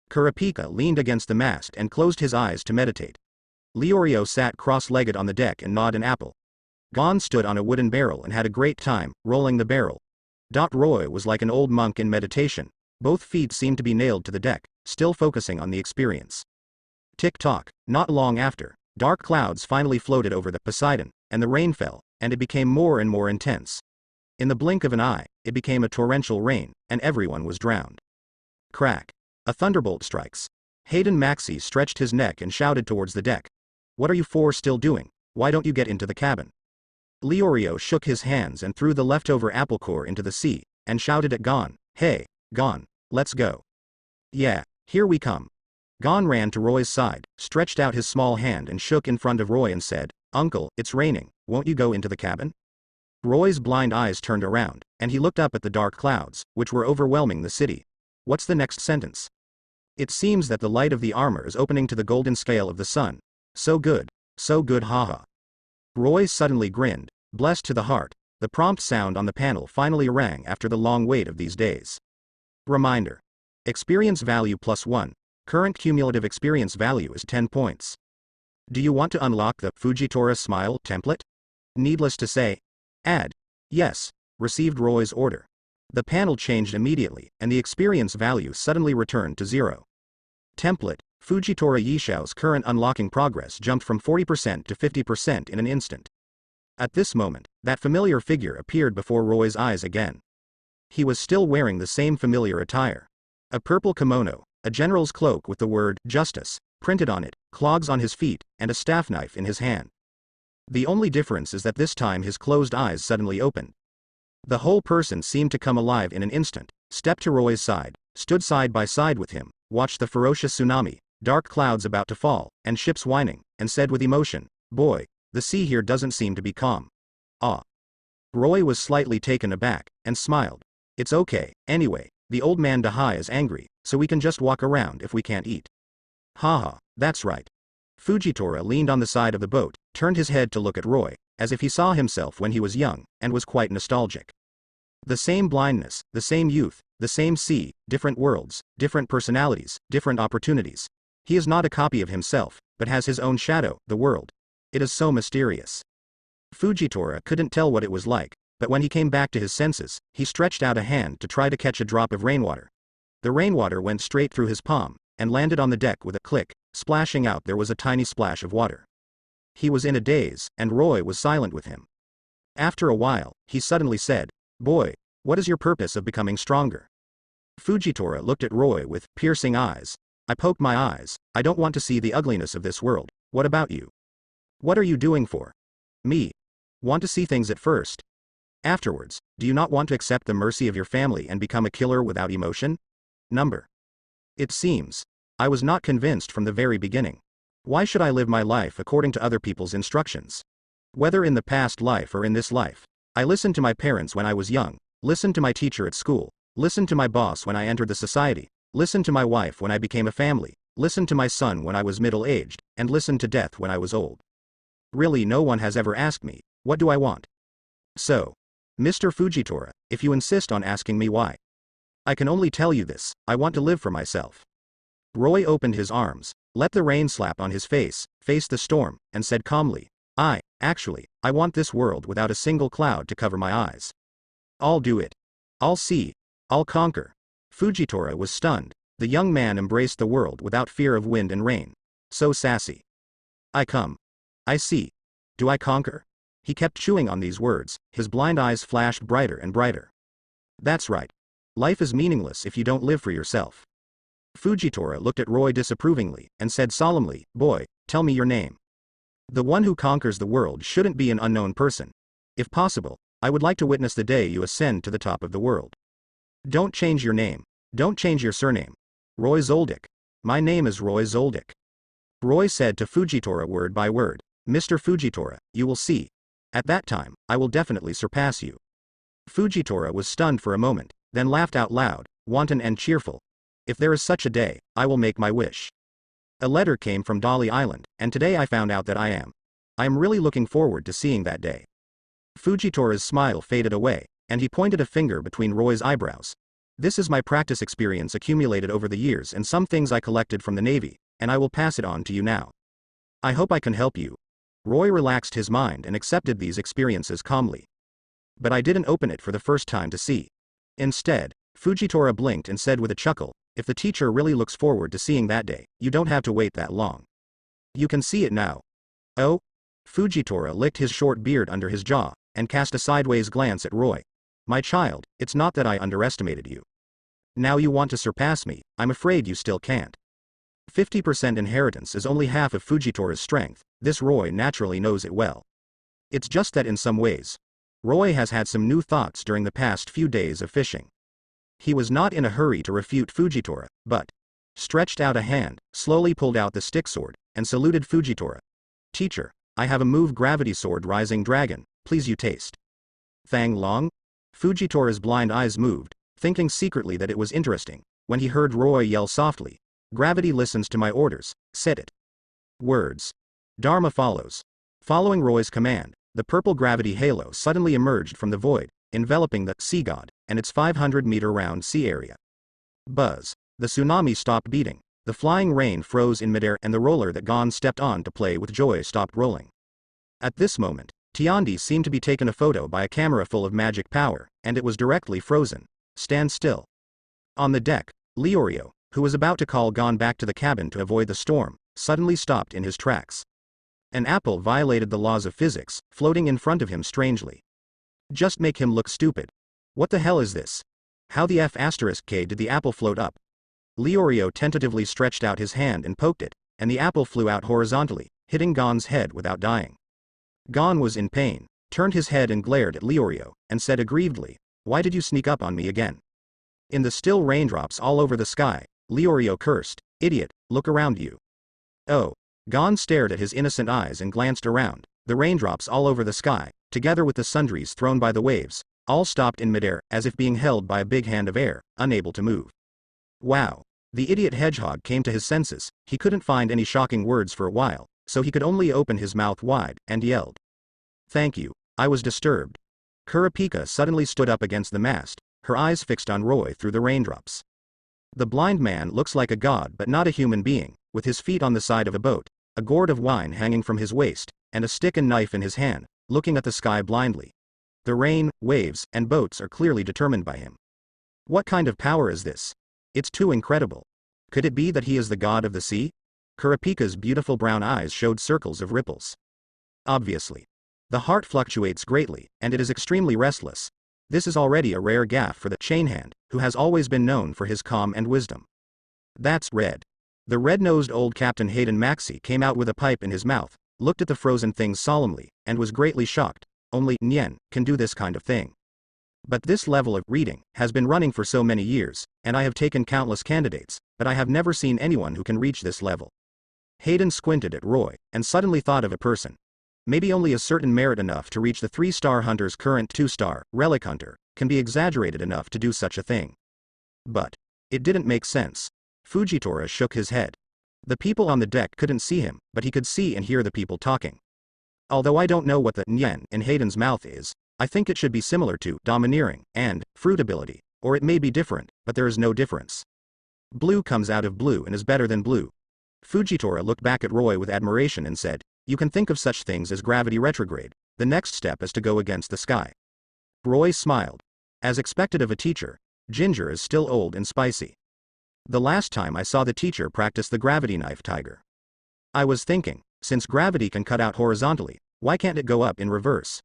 Speaker 1: Kurapika leaned against the mast and closed his eyes to meditate. Leorio sat cross-legged on the deck and gnawed an apple. Gon stood on a wooden barrel and had a great time, rolling the barrel. Roy was like an old monk in meditation. Both feet seemed to be nailed to the deck, still focusing on the experience. Tick-tock, not long after, dark clouds finally floated over the Poseidon, and the rain fell, and it became more and more intense. In the blink of an eye, it became a torrential rain, and everyone was drowned. Crack. A thunderbolt strikes. Hayden Maxey stretched his neck and shouted towards the deck. What are you four still doing? Why don't you get into the cabin? Leorio shook his hands and threw the leftover apple core into the sea, and shouted at Gon, Hey, Gon, let's go. Yeah, here we come. Gon ran to Roy's side, stretched out his small hand and shook in front of Roy and said, Uncle, it's raining, won't you go into the cabin? Roy's blind eyes turned around, and he looked up at the dark clouds, which were overwhelming the city. What's the next sentence? It seems that the light of the armor is opening to the golden scale of the sun. So good, haha. Roy suddenly grinned, blessed to the heart. The prompt sound on the panel finally rang after the long wait of these days. Reminder. Experience value +1. Current cumulative experience value is 10 points. Do you want to unlock the Fujitora Smile template? Needless to say, add. Yes. received Roy's order. The panel changed immediately, and the experience value suddenly returned to 0. Template, Fujitora Yishao's current unlocking progress jumped from 40% to 50% in an instant. At this moment, that familiar figure appeared before Roy's eyes again. He was still wearing the same familiar attire. A purple kimono, a general's cloak with the word, justice, printed on it, clogs on his feet, and a staff knife in his hand. The only difference is that this time his closed eyes suddenly opened. The whole person seemed to come alive in an instant, stepped to Roy's side, stood side by side with him, watched the ferocious tsunami, dark clouds about to fall, and ships whining, and said with emotion, "Boy, the sea here doesn't seem to be calm." Ah. Roy was slightly taken aback, and smiled. "It's okay, anyway, the old man Dahai is angry, so we can just walk around if we can't eat." Haha, that's right. Fujitora leaned on the side of the boat, turned his head to look at Roy, as if he saw himself when he was young, and was quite nostalgic. The same blindness, the same youth, the same sea, different worlds, different personalities, different opportunities. He is not a copy of himself, but has his own shadow, the world. It is so mysterious. Fujitora couldn't tell what it was like, but when he came back to his senses, he stretched out a hand to try to catch a drop of rainwater. The rainwater went straight through his palm, and landed on the deck with a click, splashing out. There was a tiny splash of water. He was in a daze, and Roy was silent with him. After a while, he suddenly said, "Boy, what is your purpose of becoming stronger?" Fujitora looked at Roy with piercing eyes. "I poked my eyes. I don't want to see the ugliness of this world. What about you? What are you doing for?" "Me. Want to see things at first. Afterwards, do you not want to accept the mercy of your family and become a killer without emotion?" Number. It seems. I was not convinced from the very beginning. Why should I live my life according to other people's instructions? Whether in the past life or in this life. I listened to my parents when I was young, listened to my teacher at school, listened to my boss when I entered the society, listened to my wife when I became a family, listened to my son when I was middle-aged, and listened to death when I was old. Really, no one has ever asked me, what do I want? So, Mr. Fujitora, if you insist on asking me why, I can only tell you this: I want to live for myself. Roy opened his arms, let the rain slap on his face, faced the storm, and said calmly, I want this world without a single cloud to cover my eyes. I'll do it. I'll see. I'll conquer." Fujitora was stunned. The young man embraced the world without fear of wind and rain. So sassy. "I come. I see. Do I conquer?" He kept chewing on these words, his blind eyes flashed brighter and brighter. "That's right. Life is meaningless if you don't live for yourself." Fujitora looked at Roy disapprovingly, and said solemnly, "Boy, tell me your name." "The one who conquers the world shouldn't be an unknown person. If possible, I would like to witness the day you ascend to the top of the world." "Don't change your name. Don't change your surname. Roy Zoldyck. My name is Roy Zoldyck." Roy said to Fujitora word by word, "Mr. Fujitora, you will see. At that time, I will definitely surpass you." Fujitora was stunned for a moment, then laughed out loud, wanton and cheerful. "If there is such a day, I will make my wish. A letter came from Dolly Island, and today I found out that I am really looking forward to seeing that day." Fujitora's smile faded away, and he pointed a finger between Roy's eyebrows. "This is my practice experience accumulated over the years and some things I collected from the Navy, and I will pass it on to you now. I hope I can help you." Roy relaxed his mind and accepted these experiences calmly. "But I didn't open it for the first time to see." Instead, Fujitora blinked and said with a chuckle, "If the teacher really looks forward to seeing that day, you don't have to wait that long. You can see it now." "Oh?" Fujitora licked his short beard under his jaw, and cast a sideways glance at Roy. "My child, it's not that I underestimated you. Now you want to surpass me, I'm afraid you still can't. 50% inheritance is only half of Fujitora's strength, this Roy naturally knows it well. It's just that in some ways, Roy has had some new thoughts during the past few days of fishing. He was not in a hurry to refute Fujitora, but stretched out a hand, slowly pulled out the stick sword, and saluted Fujitora. "Teacher, I have a move gravity sword rising dragon, please you taste." "Thang long?" Fujitora's blind eyes moved, thinking secretly that it was interesting, when he heard Roy yell softly, "Gravity listens to my orders, said it." Words. Dharma follows. Following Roy's command, the purple gravity halo suddenly emerged from the void, enveloping the sea god and its 500-meter round sea area. Buzz. The tsunami stopped beating, the flying rain froze in midair, and the roller that Gon stepped on to play with joy stopped rolling. At this moment, Tiandi seemed to be taken a photo by a camera full of magic power, and it was directly frozen. Stand still. On the deck, Leorio, who was about to call Gon back to the cabin to avoid the storm, suddenly stopped in his tracks. An apple violated the laws of physics, floating in front of him strangely. Just make him look stupid. What the hell is this? How the F*K did the apple float up? Leorio tentatively stretched out his hand and poked it, and the apple flew out horizontally, hitting Gon's head without dying. Gon was in pain, turned his head and glared at Leorio, and said aggrievedly, "Why did you sneak up on me again?" In the still raindrops all over the sky, Leorio cursed, "Idiot, look around you." Oh. Gon stared at his innocent eyes and glanced around. The raindrops all over the sky, together with the sundries thrown by the waves, all stopped in midair, as if being held by a big hand of air, unable to move. Wow. The idiot hedgehog came to his senses. He couldn't find any shocking words for a while, so he could only open his mouth wide, and yelled. "Thank you, I was disturbed." Kurapika suddenly stood up against the mast, her eyes fixed on Roy through the raindrops. The blind man looks like a god but not a human being, with his feet on the side of a boat, a gourd of wine hanging from his waist, and a stick and knife in his hand, looking at the sky blindly. The rain, waves, and boats are clearly determined by him. What kind of power is this? It's too incredible. Could it be that he is the god of the sea? Kurapika's beautiful brown eyes showed circles of ripples. Obviously. The heart fluctuates greatly, and it is extremely restless. This is already a rare gaffe for the chainhand, who has always been known for his calm and wisdom. That's red. The red-nosed old Captain Hayden Maxey came out with a pipe in his mouth, looked at the frozen things solemnly, and was greatly shocked. Only Nyen can do this kind of thing. But this level of reading has been running for so many years, and I have taken countless candidates, but I have never seen anyone who can reach this level. Hayden squinted at Roy, and suddenly thought of a person. Maybe only a certain merit enough to reach the 3-star hunter's current 2-star, Relic Hunter, can be exaggerated enough to do such a thing. But it didn't make sense. Fujitora shook his head. The people on the deck couldn't see him, but he could see and hear the people talking. Although I don't know what the Nyen in Hayden's mouth is, I think it should be similar to domineering and fruit ability, or it may be different, but there is no difference. Blue comes out of blue and is better than blue. Fujitora looked back at Roy with admiration and said, "You can think of such things as gravity retrograde. The next step is to go against the sky." Roy smiled. As expected of a teacher, Ginger is still old and spicy. The last time I saw the teacher practice the gravity knife tiger. I was thinking, since gravity can cut out horizontally, why can't it go up in reverse?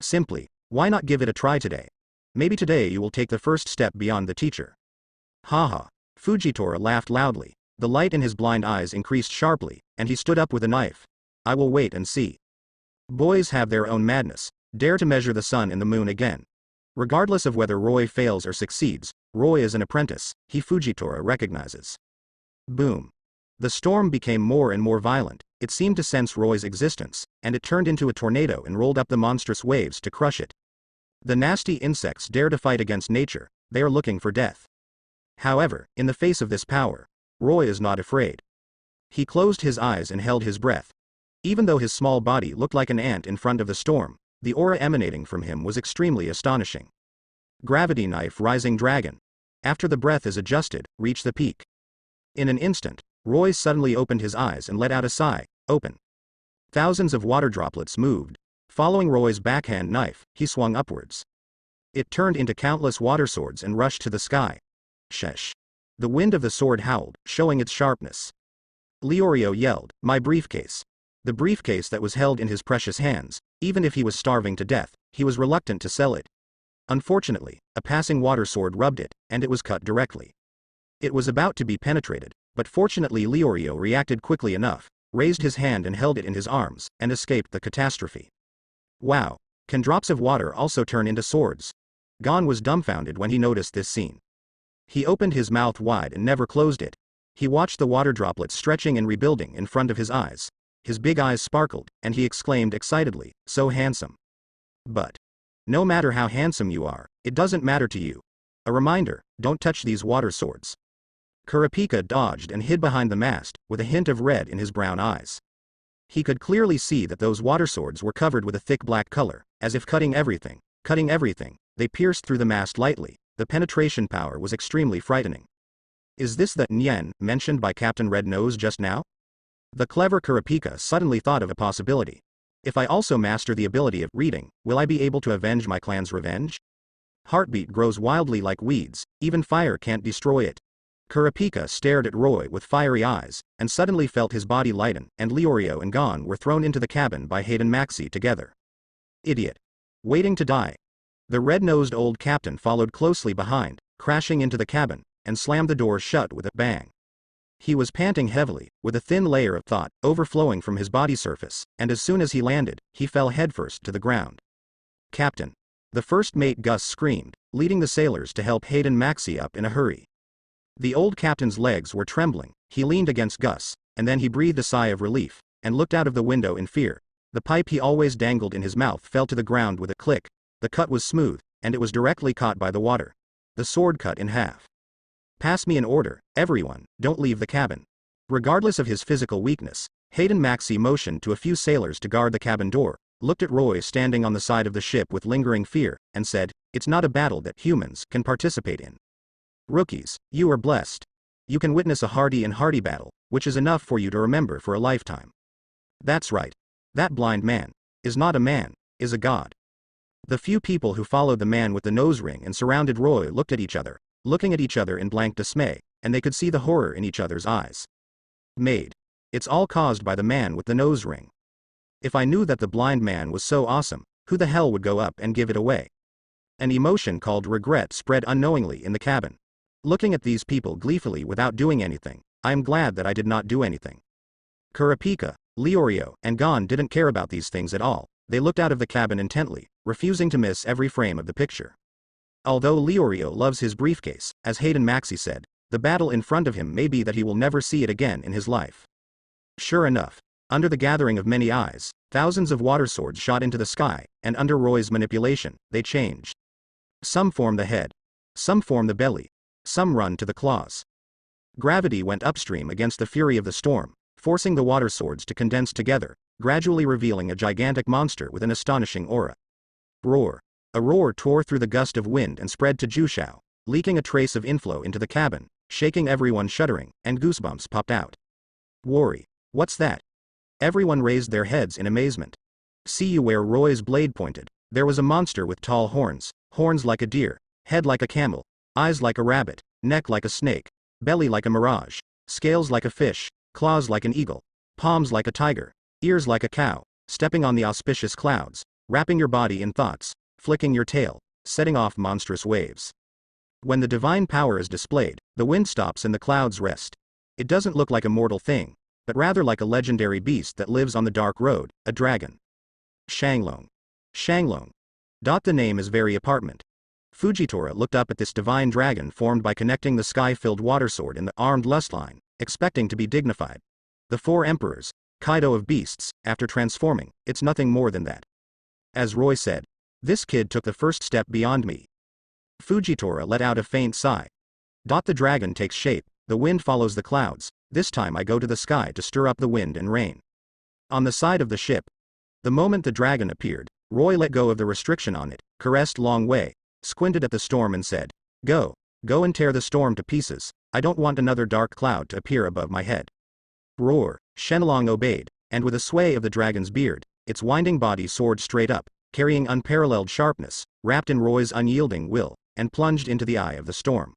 Speaker 1: Simply, why not give it a try today? Maybe today you will take the first step beyond the teacher. Haha. Fujitora laughed loudly. The light in his blind eyes increased sharply, and he stood up with a knife. I will wait and see. Boys have their own madness. Dare to measure the sun and the moon again. Regardless of whether Roy fails or succeeds, Roy is an apprentice, he Fujitora recognizes. Boom. The storm became more and more violent. It seemed to sense Roy's existence, and it turned into a tornado and rolled up the monstrous waves to crush it. The nasty insects dare to fight against nature, they are looking for death. However, in the face of this power, Roy is not afraid. He closed his eyes and held his breath. Even though his small body looked like an ant in front of the storm, the aura emanating from him was extremely astonishing. Gravity knife rising dragon. After the breath is adjusted, reach the peak. In an instant, Roy suddenly opened his eyes and let out a sigh, open. Thousands of water droplets moved. Following Roy's backhand knife, he swung upwards. It turned into countless water swords and rushed to the sky. Shesh. The wind of the sword howled, showing its sharpness. Leorio yelled, "My briefcase." The briefcase that was held in his precious hands, even if he was starving to death, he was reluctant to sell it. Unfortunately, a passing water sword rubbed it, and it was cut directly. It was about to be penetrated, but fortunately Leorio reacted quickly enough, raised his hand and held it in his arms, and escaped the catastrophe. Wow, can drops of water also turn into swords? Gon was dumbfounded when he noticed this scene. He opened his mouth wide and never closed it. He watched the water droplets stretching and rebuilding in front of his eyes. His big eyes sparkled, and he exclaimed excitedly, "So handsome." But no matter how handsome you are, it doesn't matter to you. A reminder, don't touch these water swords. Kurapika dodged and hid behind the mast, with a hint of red in his brown eyes. He could clearly see that those water swords were covered with a thick black color, as if cutting everything. They pierced through the mast lightly. The penetration power was extremely frightening. Is this the Nyen mentioned by Captain Red Nose just now? The clever Kurapika suddenly thought of a possibility. If I also master the ability of reading, will I be able to avenge my clan's revenge? Heartbeat grows wildly like weeds, even fire can't destroy it. Kurapika stared at Roy with fiery eyes, and suddenly felt his body lighten, and Leorio and Gon were thrown into the cabin by Hayden Maxey together. Idiot. Waiting to die. The red-nosed old captain followed closely behind, crashing into the cabin, and slammed the door shut with a bang. He was panting heavily, with a thin layer of thought overflowing from his body surface, and as soon as he landed, he fell headfirst to the ground. Captain. The first mate Gus screamed, leading the sailors to help Hayden Maxey up in a hurry. The old captain's legs were trembling, he leaned against Gus, and then he breathed a sigh of relief, and looked out of the window in fear. The pipe he always dangled in his mouth fell to the ground with a click. The cut was smooth, and it was directly caught by the water. The sword cut in half. Pass me an order, everyone, don't leave the cabin. Regardless of his physical weakness, Hayden Maxey motioned to a few sailors to guard the cabin door, looked at Roy standing on the side of the ship with lingering fear, and said, "It's not a battle that humans can participate in. Rookies, you are blessed. You can witness a hardy battle, which is enough for you to remember for a lifetime." That's right. That blind man is not a man, is a god. The few people who followed the man with the nose ring and surrounded Roy looked at each other, looking at each other in blank dismay, and they could see the horror in each other's eyes. Made. It's all caused by the man with the nose ring. If I knew that the blind man was so awesome, who the hell would go up and give it away? An emotion called regret spread unknowingly in the cabin. Looking at these people gleefully without doing anything, I am glad that I did not do anything. Kurapika, Leorio, and Gon didn't care about these things at all. They looked out of the cabin intently, refusing to miss every frame of the picture. Although Leorio loves his briefcase, as Hayden Maxey said, the battle in front of him may be that he will never see it again in his life. Sure enough, under the gathering of many eyes, thousands of water swords shot into the sky, and under Roy's manipulation, they changed. Some form the head. Some form the belly. Some run to the claws. Gravity went upstream against the fury of the storm, forcing the water swords to condense together, gradually revealing a gigantic monster with an astonishing aura. Roar. A roar tore through the gust of wind and spread to Jushao, leaking a trace of inflow into the cabin, shaking everyone shuddering, and goosebumps popped out. Worry. What's that? Everyone raised their heads in amazement. See you where Roy's blade pointed. There was a monster with tall horns, horns like a deer, head like a camel, eyes like a rabbit, neck like a snake, belly like a mirage, scales like a fish, claws like an eagle, palms like a tiger, ears like a cow, stepping on the auspicious clouds, wrapping your body in thoughts, flicking your tail, setting off monstrous waves. When the divine power is displayed, the wind stops and the clouds rest. It doesn't look like a mortal thing, but rather like a legendary beast that lives on the dark road, a dragon. Shanglong. Shanglong. The name is very apartment. Fujitora looked up at this divine dragon formed by connecting the sky-filled water sword and the armed lust line, expecting to be dignified. The four emperors, Kaido of beasts, after transforming, it's nothing more than that. As Roy said, this kid took the first step beyond me. Fujitora let out a faint sigh. The dragon takes shape, the wind follows the clouds, this time I go to the sky to stir up the wind and rain. On the side of the ship. The moment the dragon appeared, Roy let go of the restriction on it, caressed Long Wei, squinted at the storm and said, Go and tear the storm to pieces, I don't want another dark cloud to appear above my head. Roar. Shenlong obeyed, and with a sway of the dragon's beard, its winding body soared straight up, carrying unparalleled sharpness, wrapped in Roy's unyielding will, and plunged into the eye of the storm.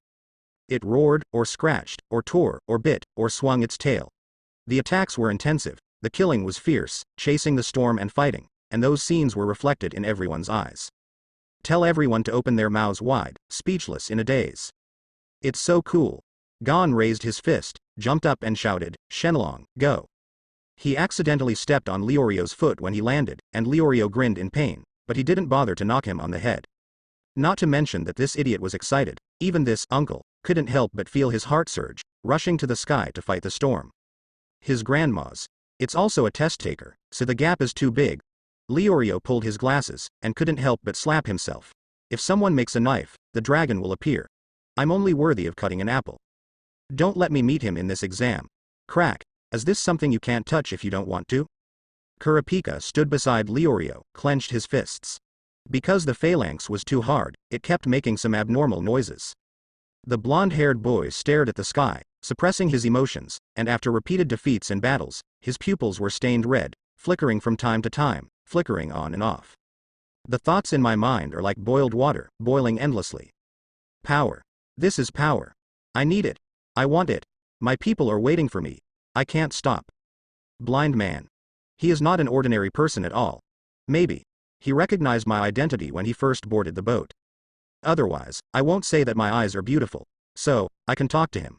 Speaker 1: It roared, or scratched, or tore, or bit, or swung its tail. The attacks were intensive, the killing was fierce, chasing the storm and fighting, and those scenes were reflected in everyone's eyes. Tell everyone to open their mouths wide, speechless in a daze. It's so cool. Gon raised his fist, jumped up and shouted, Shenlong, go. He accidentally stepped on Leorio's foot when he landed, and Leorio grinned in pain, but he didn't bother to knock him on the head. Not to mention that this idiot was excited, even this uncle couldn't help but feel his heart surge, rushing to the sky to fight the storm. His grandma's. It's also a test taker, so the gap is too big. Leorio pulled his glasses, and couldn't help but slap himself. If someone makes a knife, the dragon will appear. I'm only worthy of cutting an apple. Don't let me meet him in this exam. Crack. Is this something you can't touch if you don't want to? Kurapika stood beside Leorio, clenched his fists. Because the phalanx was too hard, it kept making some abnormal noises. The blonde-haired boy stared at the sky, suppressing his emotions, and after repeated defeats in battles, his pupils were stained red, flickering from time to time, flickering on and off. The thoughts in my mind are like boiled water, boiling endlessly. Power. This is power. I need it. I want it. My people are waiting for me. I can't stop. Blind man. He is not an ordinary person at all. Maybe. He recognized my identity when he first boarded the boat. Otherwise, I won't say that my eyes are beautiful. So, I can talk to him.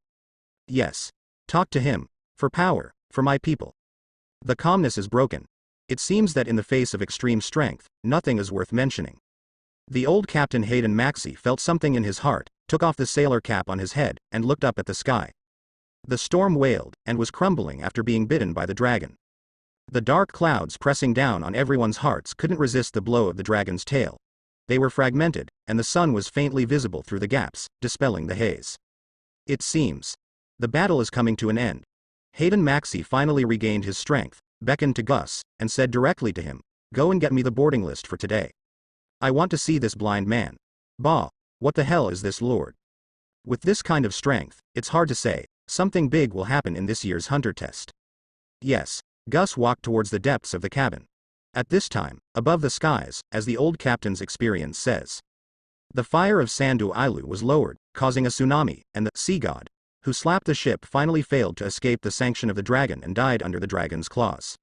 Speaker 1: Yes. Talk to him. For power. For my people. The calmness is broken. It seems that in the face of extreme strength, nothing is worth mentioning. The old Captain Hayden Maxey felt something in his heart, took off the sailor cap on his head, and looked up at the sky. The storm wailed, and was crumbling after being bitten by the dragon. The dark clouds pressing down on everyone's hearts couldn't resist the blow of the dragon's tail. They were fragmented, and the sun was faintly visible through the gaps, dispelling the haze. It seems. The battle is coming to an end. Hayden Maxey finally regained his strength, beckoned to Gus, and said directly to him, "Go and get me the boarding list for today. I want to see this blind man." Bah, what the hell is this, Lord? With this kind of strength, it's hard to say. Something big will happen in this year's hunter test. Yes. Gus walked towards the depths of the cabin. At this time, above the skies, as the old captain's experience says. The fire of Sandu Ilu was lowered, causing a tsunami, and the sea god, who slapped the ship, finally failed to escape the sanction of the dragon and died under the dragon's claws.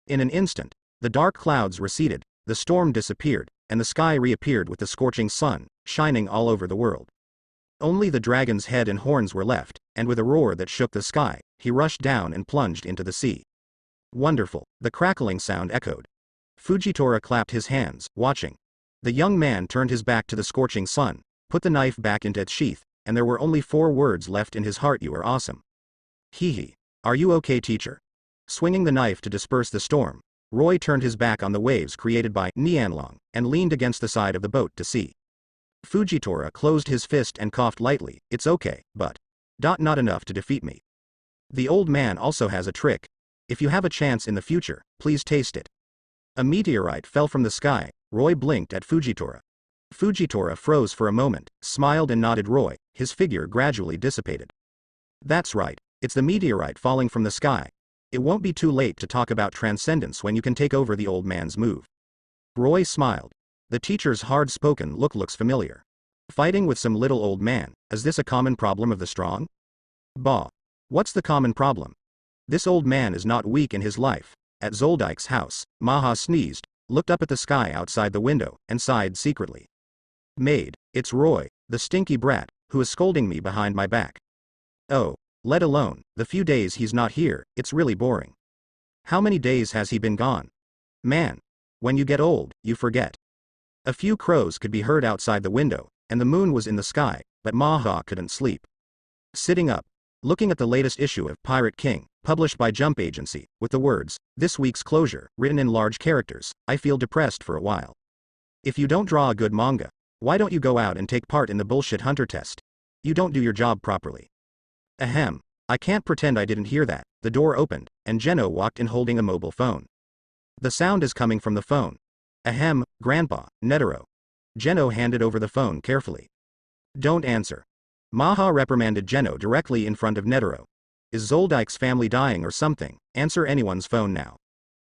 Speaker 1: In an instant, the dark clouds receded, the storm disappeared, and the sky reappeared with the scorching sun, shining all over the world. Only the dragon's head and horns were left, and with a roar that shook the sky, he rushed down and plunged into the sea. Wonderful, the crackling sound echoed. Fujitora clapped his hands, watching. The young man turned his back to the scorching sun, put the knife back into its sheath, and there were only 4 words left in his heart: "You are awesome." Hee. Are you okay, teacher? Swinging the knife to disperse the storm, Roy turned his back on the waves created by Nianlong, and leaned against the side of the boat to see. Fujitora closed his fist and coughed lightly. "It's okay, but not enough to defeat me. The old man also has a trick. If you have a chance in the future, please taste it." A meteorite fell from the sky. Roy blinked at Fujitora. Fujitora froze for a moment, smiled and nodded. Roy, his figure gradually dissipated. "That's right, it's the meteorite falling from the sky. It won't be too late to talk about transcendence when you can take over the old man's move." Roy smiled. The teacher's hard-spoken look looks familiar. Fighting with some little old man, is this a common problem of the strong? Bah. What's the common problem? This old man is not weak in his life. At Zoldyck's house, Maha sneezed, looked up at the sky outside the window, and sighed secretly. "Maid, it's Roy, the stinky brat, who is scolding me behind my back. Oh, let alone, the few days he's not here, it's really boring." "How many days has he been gone?" "Man. When you get old, you forget." A few crows could be heard outside the window, and the moon was in the sky, but Maha couldn't sleep. Sitting up, looking at the latest issue of Pirate King, published by Jump Agency, with the words, "This week's closure," written in large characters, I feel depressed for a while. If you don't draw a good manga, why don't you go out and take part in the bullshit hunter test? You don't do your job properly. Ahem. I can't pretend I didn't hear that. The door opened, and Geno walked in holding a mobile phone. The sound is coming from the phone. Ahem, Grandpa, Netero. Geno handed over the phone carefully. "Don't answer." Maha reprimanded Geno directly in front of Netero. "Is Zoldyck's family dying or something? Answer anyone's phone now."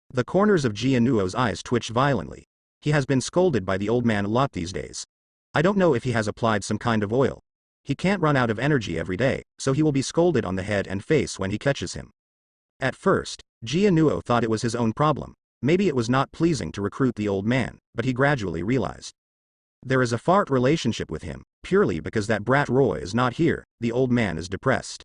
Speaker 1: The corners of Gianuo's eyes twitched violently. He has been scolded by the old man a lot these days. I don't know if he has applied some kind of oil. He can't run out of energy every day, so he will be scolded on the head and face when he catches him. At first, Gianuo thought it was his own problem. Maybe it was not pleasing to recruit the old man, but he gradually realized. There is a fart relationship with him, purely because that brat Roy is not here. The old man is depressed.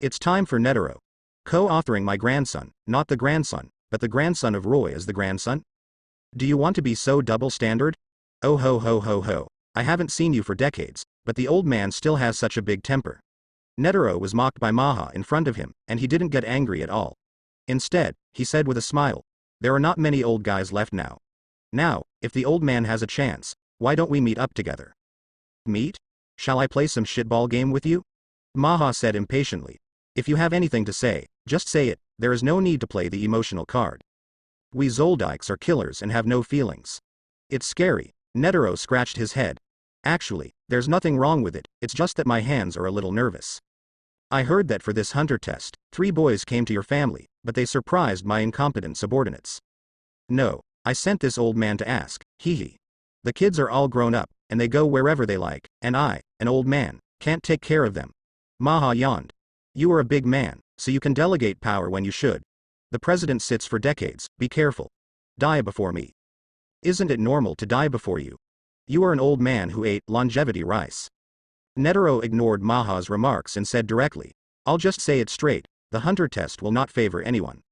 Speaker 1: It's time for Netero. Co-authoring my grandson, not the grandson, but the grandson of Roy as the grandson? Do you want to be so double standard? Oh ho ho ho ho. I haven't seen you for decades, but the old man still has such a big temper. Netero was mocked by Maha in front of him, and he didn't get angry at all. Instead, he said with a smile, "There are not many old guys left now. Now, if the old man has a chance, why don't we meet up together?" "Meet? Shall I play some shitball game with you?" Maha said impatiently. "If you have anything to say, just say it. There is no need to play the emotional card. We Zoldykes are killers and have no feelings." "It's scary." Netero scratched his head. "Actually, there's nothing wrong with it, it's just that my hands are a little nervous." I heard that for this hunter test, 3 boys came to your family, but they surprised my incompetent subordinates. No, I sent this old man to ask, hee. The kids are all grown up, and they go wherever they like, and I, an old man, can't take care of them. Maha yawned. You are a big man, so you can delegate power when you should. The president sits for decades, be careful. Die before me. Isn't it normal to die before you? You are an old man who ate longevity rice. Netero ignored Maha's remarks and said directly, I'll just say it straight, the hunter test will not favor anyone.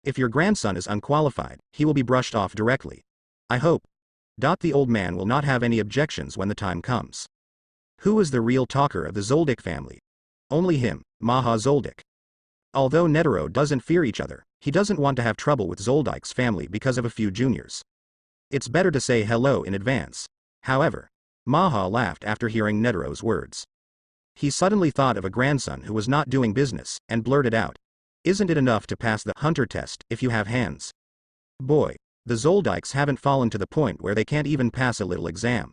Speaker 1: If your grandson is unqualified, he will be brushed off directly. I hope. The old man will not have any objections when the time comes. Who is the real talker of the Zoldyck family? Only him, Maha Zoldyck. Although Netero doesn't fear each other, he doesn't want to have trouble with Zoldyck's family because of a few juniors. It's better to say hello in advance. However, Maha laughed after hearing Netero's words. He suddenly thought of a grandson who was not doing business, and blurted out, Isn't it enough to pass the hunter test if you have hands? Boy, the Zoldykes haven't fallen to the point where they can't even pass a little exam.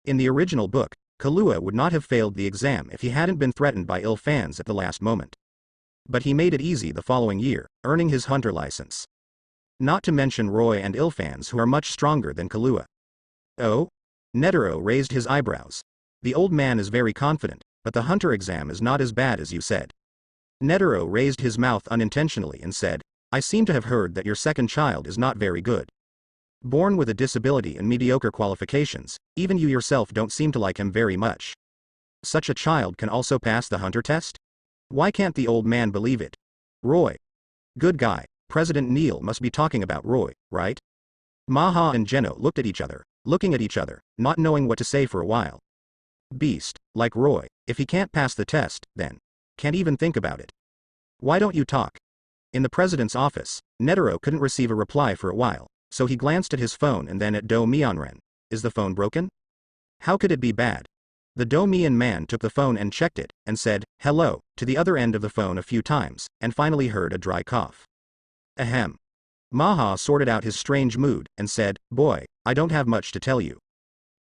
Speaker 1: In the original book, Kahlua would not have failed the exam if he hadn't been threatened by ill fans at the last moment. But he made it easy the following year, earning his hunter license. Not to mention Roy and Ilfans who are much stronger than Kahlua. Oh? Netero raised his eyebrows. The old man is very confident, but the hunter exam is not as bad as you said. Netero raised his mouth unintentionally and said, I seem to have heard that your second child is not very good. Born with a disability and mediocre qualifications, even you yourself don't seem to like him very much. Such a child can also pass the hunter test? Why can't the old man believe it? Roy. Good guy, President Neil must be talking about Roy, right? Maha and Geno looked at each other, not knowing what to say for a while. Beast, like Roy, if he can't pass the test, then can't even think about it. Why don't you talk? In the president's office, Netero couldn't receive a reply for a while, so he glanced at his phone and then at Do Mionren. Is the phone broken? How could it be bad? The Do Mian man took the phone and checked it, and said, hello, to the other end of the phone a few times, and finally heard a dry cough. Ahem. Maha sorted out his strange mood, and said, boy, I don't have much to tell you.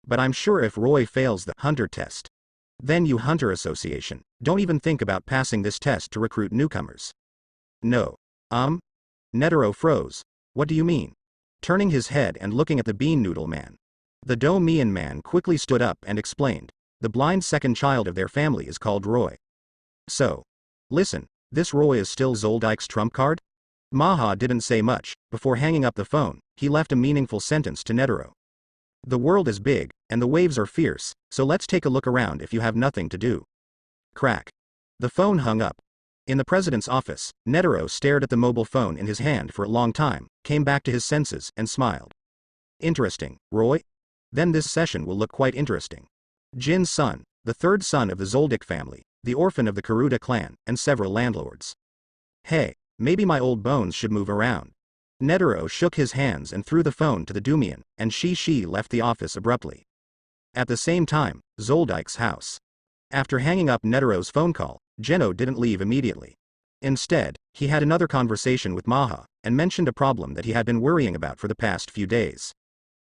Speaker 1: But I'm sure if Roy fails the hunter test, then you Hunter Association, don't even think about passing this test to recruit newcomers. No. Netero froze. What do you mean? Turning his head and looking at the bean noodle man. The Do Mian man quickly stood up and explained, the blind second child of their family is called Roy. So. Listen, this Roy is still Zoldyck's trump card? Maha didn't say much. Before hanging up the phone, he left a meaningful sentence to Netero. The world is big, and the waves are fierce, so let's take a look around if you have nothing to do. Crack. The phone hung up. In the president's office, Netero stared at the mobile phone in his hand for a long time, came back to his senses, and smiled. Interesting, Roy? Then this session will look quite interesting. Jin's son, the third son of the Zoldyck family, the orphan of the Karuta clan, and several landlords. Hey, maybe my old bones should move around. Netero shook his hands and threw the phone to the Dumian, and she left the office abruptly. At the same time, Zoldyck's house. After hanging up Netero's phone call, Geno didn't leave immediately. Instead, he had another conversation with Maha, and mentioned a problem that he had been worrying about for the past few days.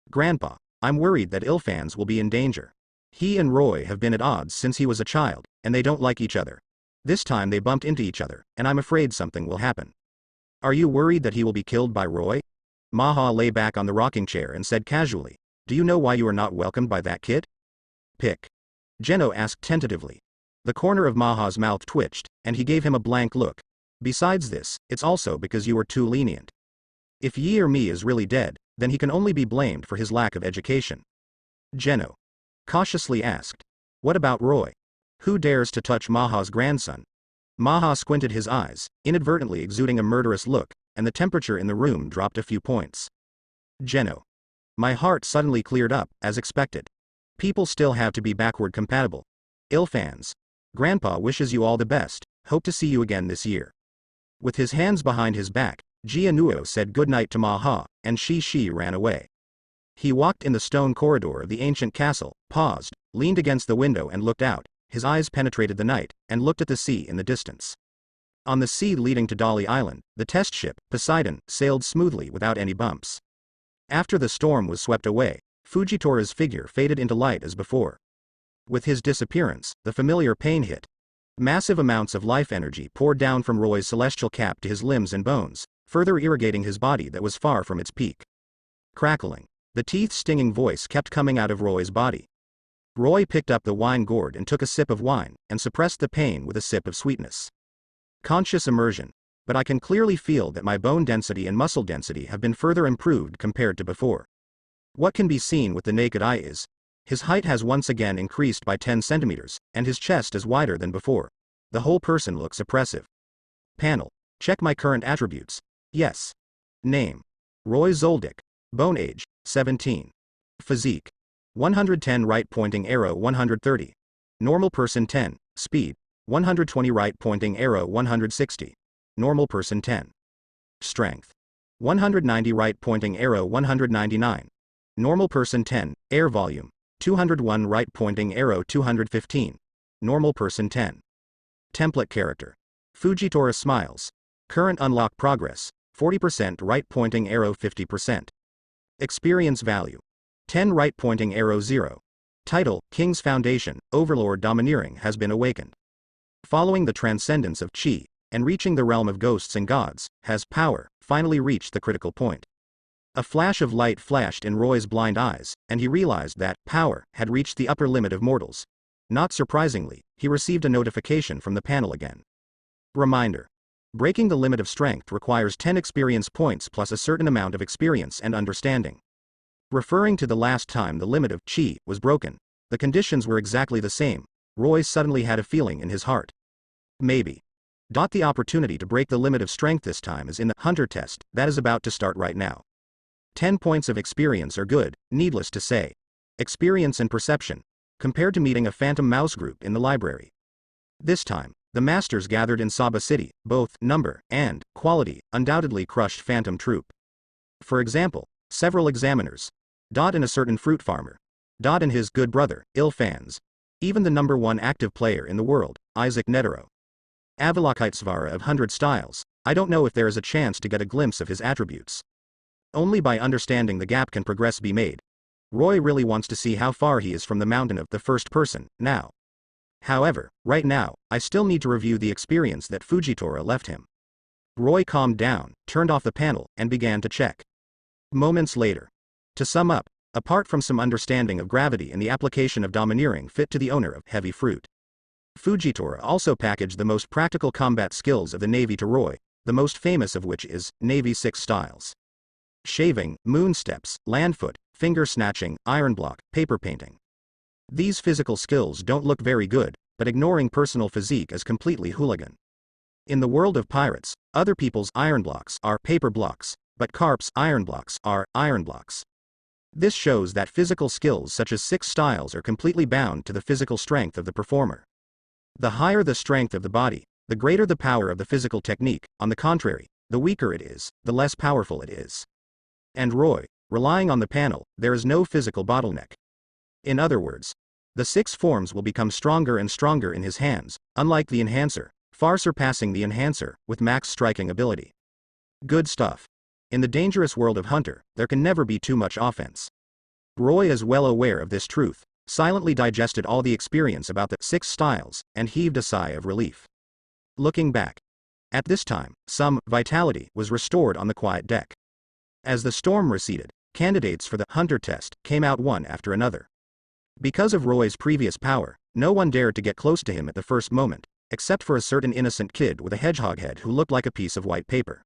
Speaker 1: Grandpa, I'm worried that Ilfans will be in danger. He and Roy have been at odds since he was a child, and they don't like each other. This time they bumped into each other, and I'm afraid something will happen. Are you worried that he will be killed by Roy? Maha lay back on the rocking chair and said casually, do you know why you are not welcomed by that kid? Pick. Geno asked tentatively. The corner of Maha's mouth twitched, and he gave him a blank look. Besides this, it's also because you are too lenient. If Yi or me is really dead, then he can only be blamed for his lack of education. Geno cautiously asked. What about Roy? Who dares to touch Maha's grandson? Maha squinted his eyes, inadvertently exuding a murderous look, and the temperature in the room dropped a few points. Geno. My heart suddenly cleared up, as expected. People still have to be backward compatible. Ilfans. Grandpa wishes you all the best, hope to see you again this year. With his hands behind his back, Jianuo said goodnight to Maha, and she ran away. He walked in the stone corridor of the ancient castle, paused, leaned against the window and looked out. His eyes penetrated the night, and looked at the sea in the distance. On the sea leading to Dolly Island, the test ship, Poseidon, sailed smoothly without any bumps. After the storm was swept away, Fujitora's figure faded into light as before. With his disappearance, the familiar pain hit. Massive amounts of life energy poured down from Roy's celestial cap to his limbs and bones, further irrigating his body that was far from its peak. Crackling. The teeth-stinging voice kept coming out of Roy's body. Roy picked up the wine gourd and took a sip of wine, and suppressed the pain with a sip of sweetness. Conscious immersion. But I can clearly feel that my bone density and muscle density have been further improved compared to before. What can be seen with the naked eye is, his height has once again increased by 10 centimeters, and his chest is wider than before. The whole person looks oppressive. Panel. Check my current attributes. Yes. Name. Roy Zoldyck. Bone age, 17. Physique. 110 right pointing arrow 130. Normal person 10. Speed. 120 right pointing arrow 160. Normal person 10. Strength. 190 right pointing arrow 199. Normal person 10. Air volume. 201 right pointing arrow 215. Normal person 10. Template character. Fujitora smiles. Current unlock progress. 40% right pointing arrow 50%. Experience value. 10 right pointing arrow 0. Title, King's Foundation, Overlord Domineering has been awakened. Following the transcendence of Chi, and reaching the realm of ghosts and gods, has power finally reached the critical point. A flash of light flashed in Roy's blind eyes, and he realized that power had reached the upper limit of mortals. Not surprisingly, he received a notification from the panel again. Reminder. Breaking the limit of strength requires 10 experience points plus a certain amount of experience and understanding. Referring to the last time the limit of Chi was broken, the conditions were exactly the same. Roy suddenly had a feeling in his heart. Maybe. The opportunity to break the limit of strength this time is in the Hunter test that is about to start right now. 10 points of experience are good, needless to say. Experience and perception, compared to meeting a phantom mouse group in the library. This time, the masters gathered in Saba City, both number and quality, undoubtedly crushed phantom troop. For example, several examiners. And a certain fruit farmer. And his good brother, Ilfans. Even the number 1 active player in the world, Isaac Netero. Avalokitesvara of 100 styles. I don't know if there is a chance to get a glimpse of his attributes. Only by understanding the gap can progress be made. Roy really wants to see how far he is from the mountain of the first person, now. However, right now, I still need to review the experience that Fujitora left him. Roy calmed down, turned off the panel, and began to check. Moments later. To sum up, apart from some understanding of gravity and the application of domineering fit to the owner of heavy fruit, Fujitora also packaged the most practical combat skills of the Navy to Roy, the most famous of which is Navy 6 styles. Shaving, moon steps, landfoot, finger snatching, iron block, paper painting. These physical skills don't look very good, but ignoring personal physique is completely hooligan. In the world of pirates, other people's iron blocks are paper blocks, but Carp's iron blocks are iron blocks. This shows that physical skills such as 6 styles are completely bound to the physical strength of the performer. The higher the strength of the body, the greater the power of the physical technique. On the contrary, the weaker it is, the less powerful it is. And Roy, relying on the panel, there is no physical bottleneck. In other words, the 6 forms will become stronger and stronger in his hands, unlike the enhancer, far surpassing the enhancer, with max striking ability. Good stuff. In the dangerous world of Hunter, there can never be too much offense. Roy is well aware of this truth, silently digested all the experience about the 6 styles, and heaved a sigh of relief. Looking back. At this time, some vitality was restored on the quiet deck. As the storm receded, candidates for the Hunter test came out one after another. Because of Roy's previous power, no one dared to get close to him at the first moment, except for a certain innocent kid with a hedgehog head who looked like a piece of white paper.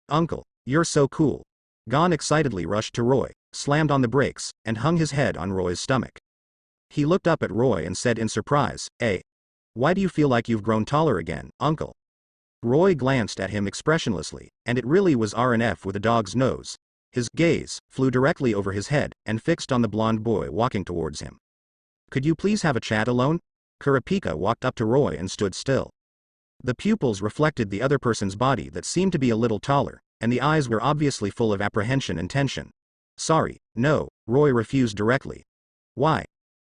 Speaker 1: "Uncle, you're so cool." Gon excitedly rushed to Roy, slammed on the brakes, and hung his head on Roy's stomach. He looked up at Roy and said in surprise, "Why do you feel like you've grown taller again, uncle?" Roy glanced at him expressionlessly, and it really was RNF with a dog's nose. His gaze flew directly over his head, and fixed on the blond boy walking towards him. "Could you please have a chat alone?" Kurapika walked up to Roy and stood still. The pupils reflected the other person's body that seemed to be a little taller, and the eyes were obviously full of apprehension and tension. "Sorry, no," Roy refused directly. "Why?"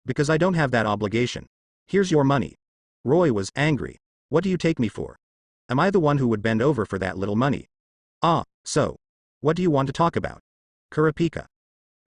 Speaker 1: "Because I don't have that obligation. Here's your money." Roy was angry. "What do you take me for? Am I the one who would bend over for that little money?" "Ah, so. What do you want to talk about?" Kurapika.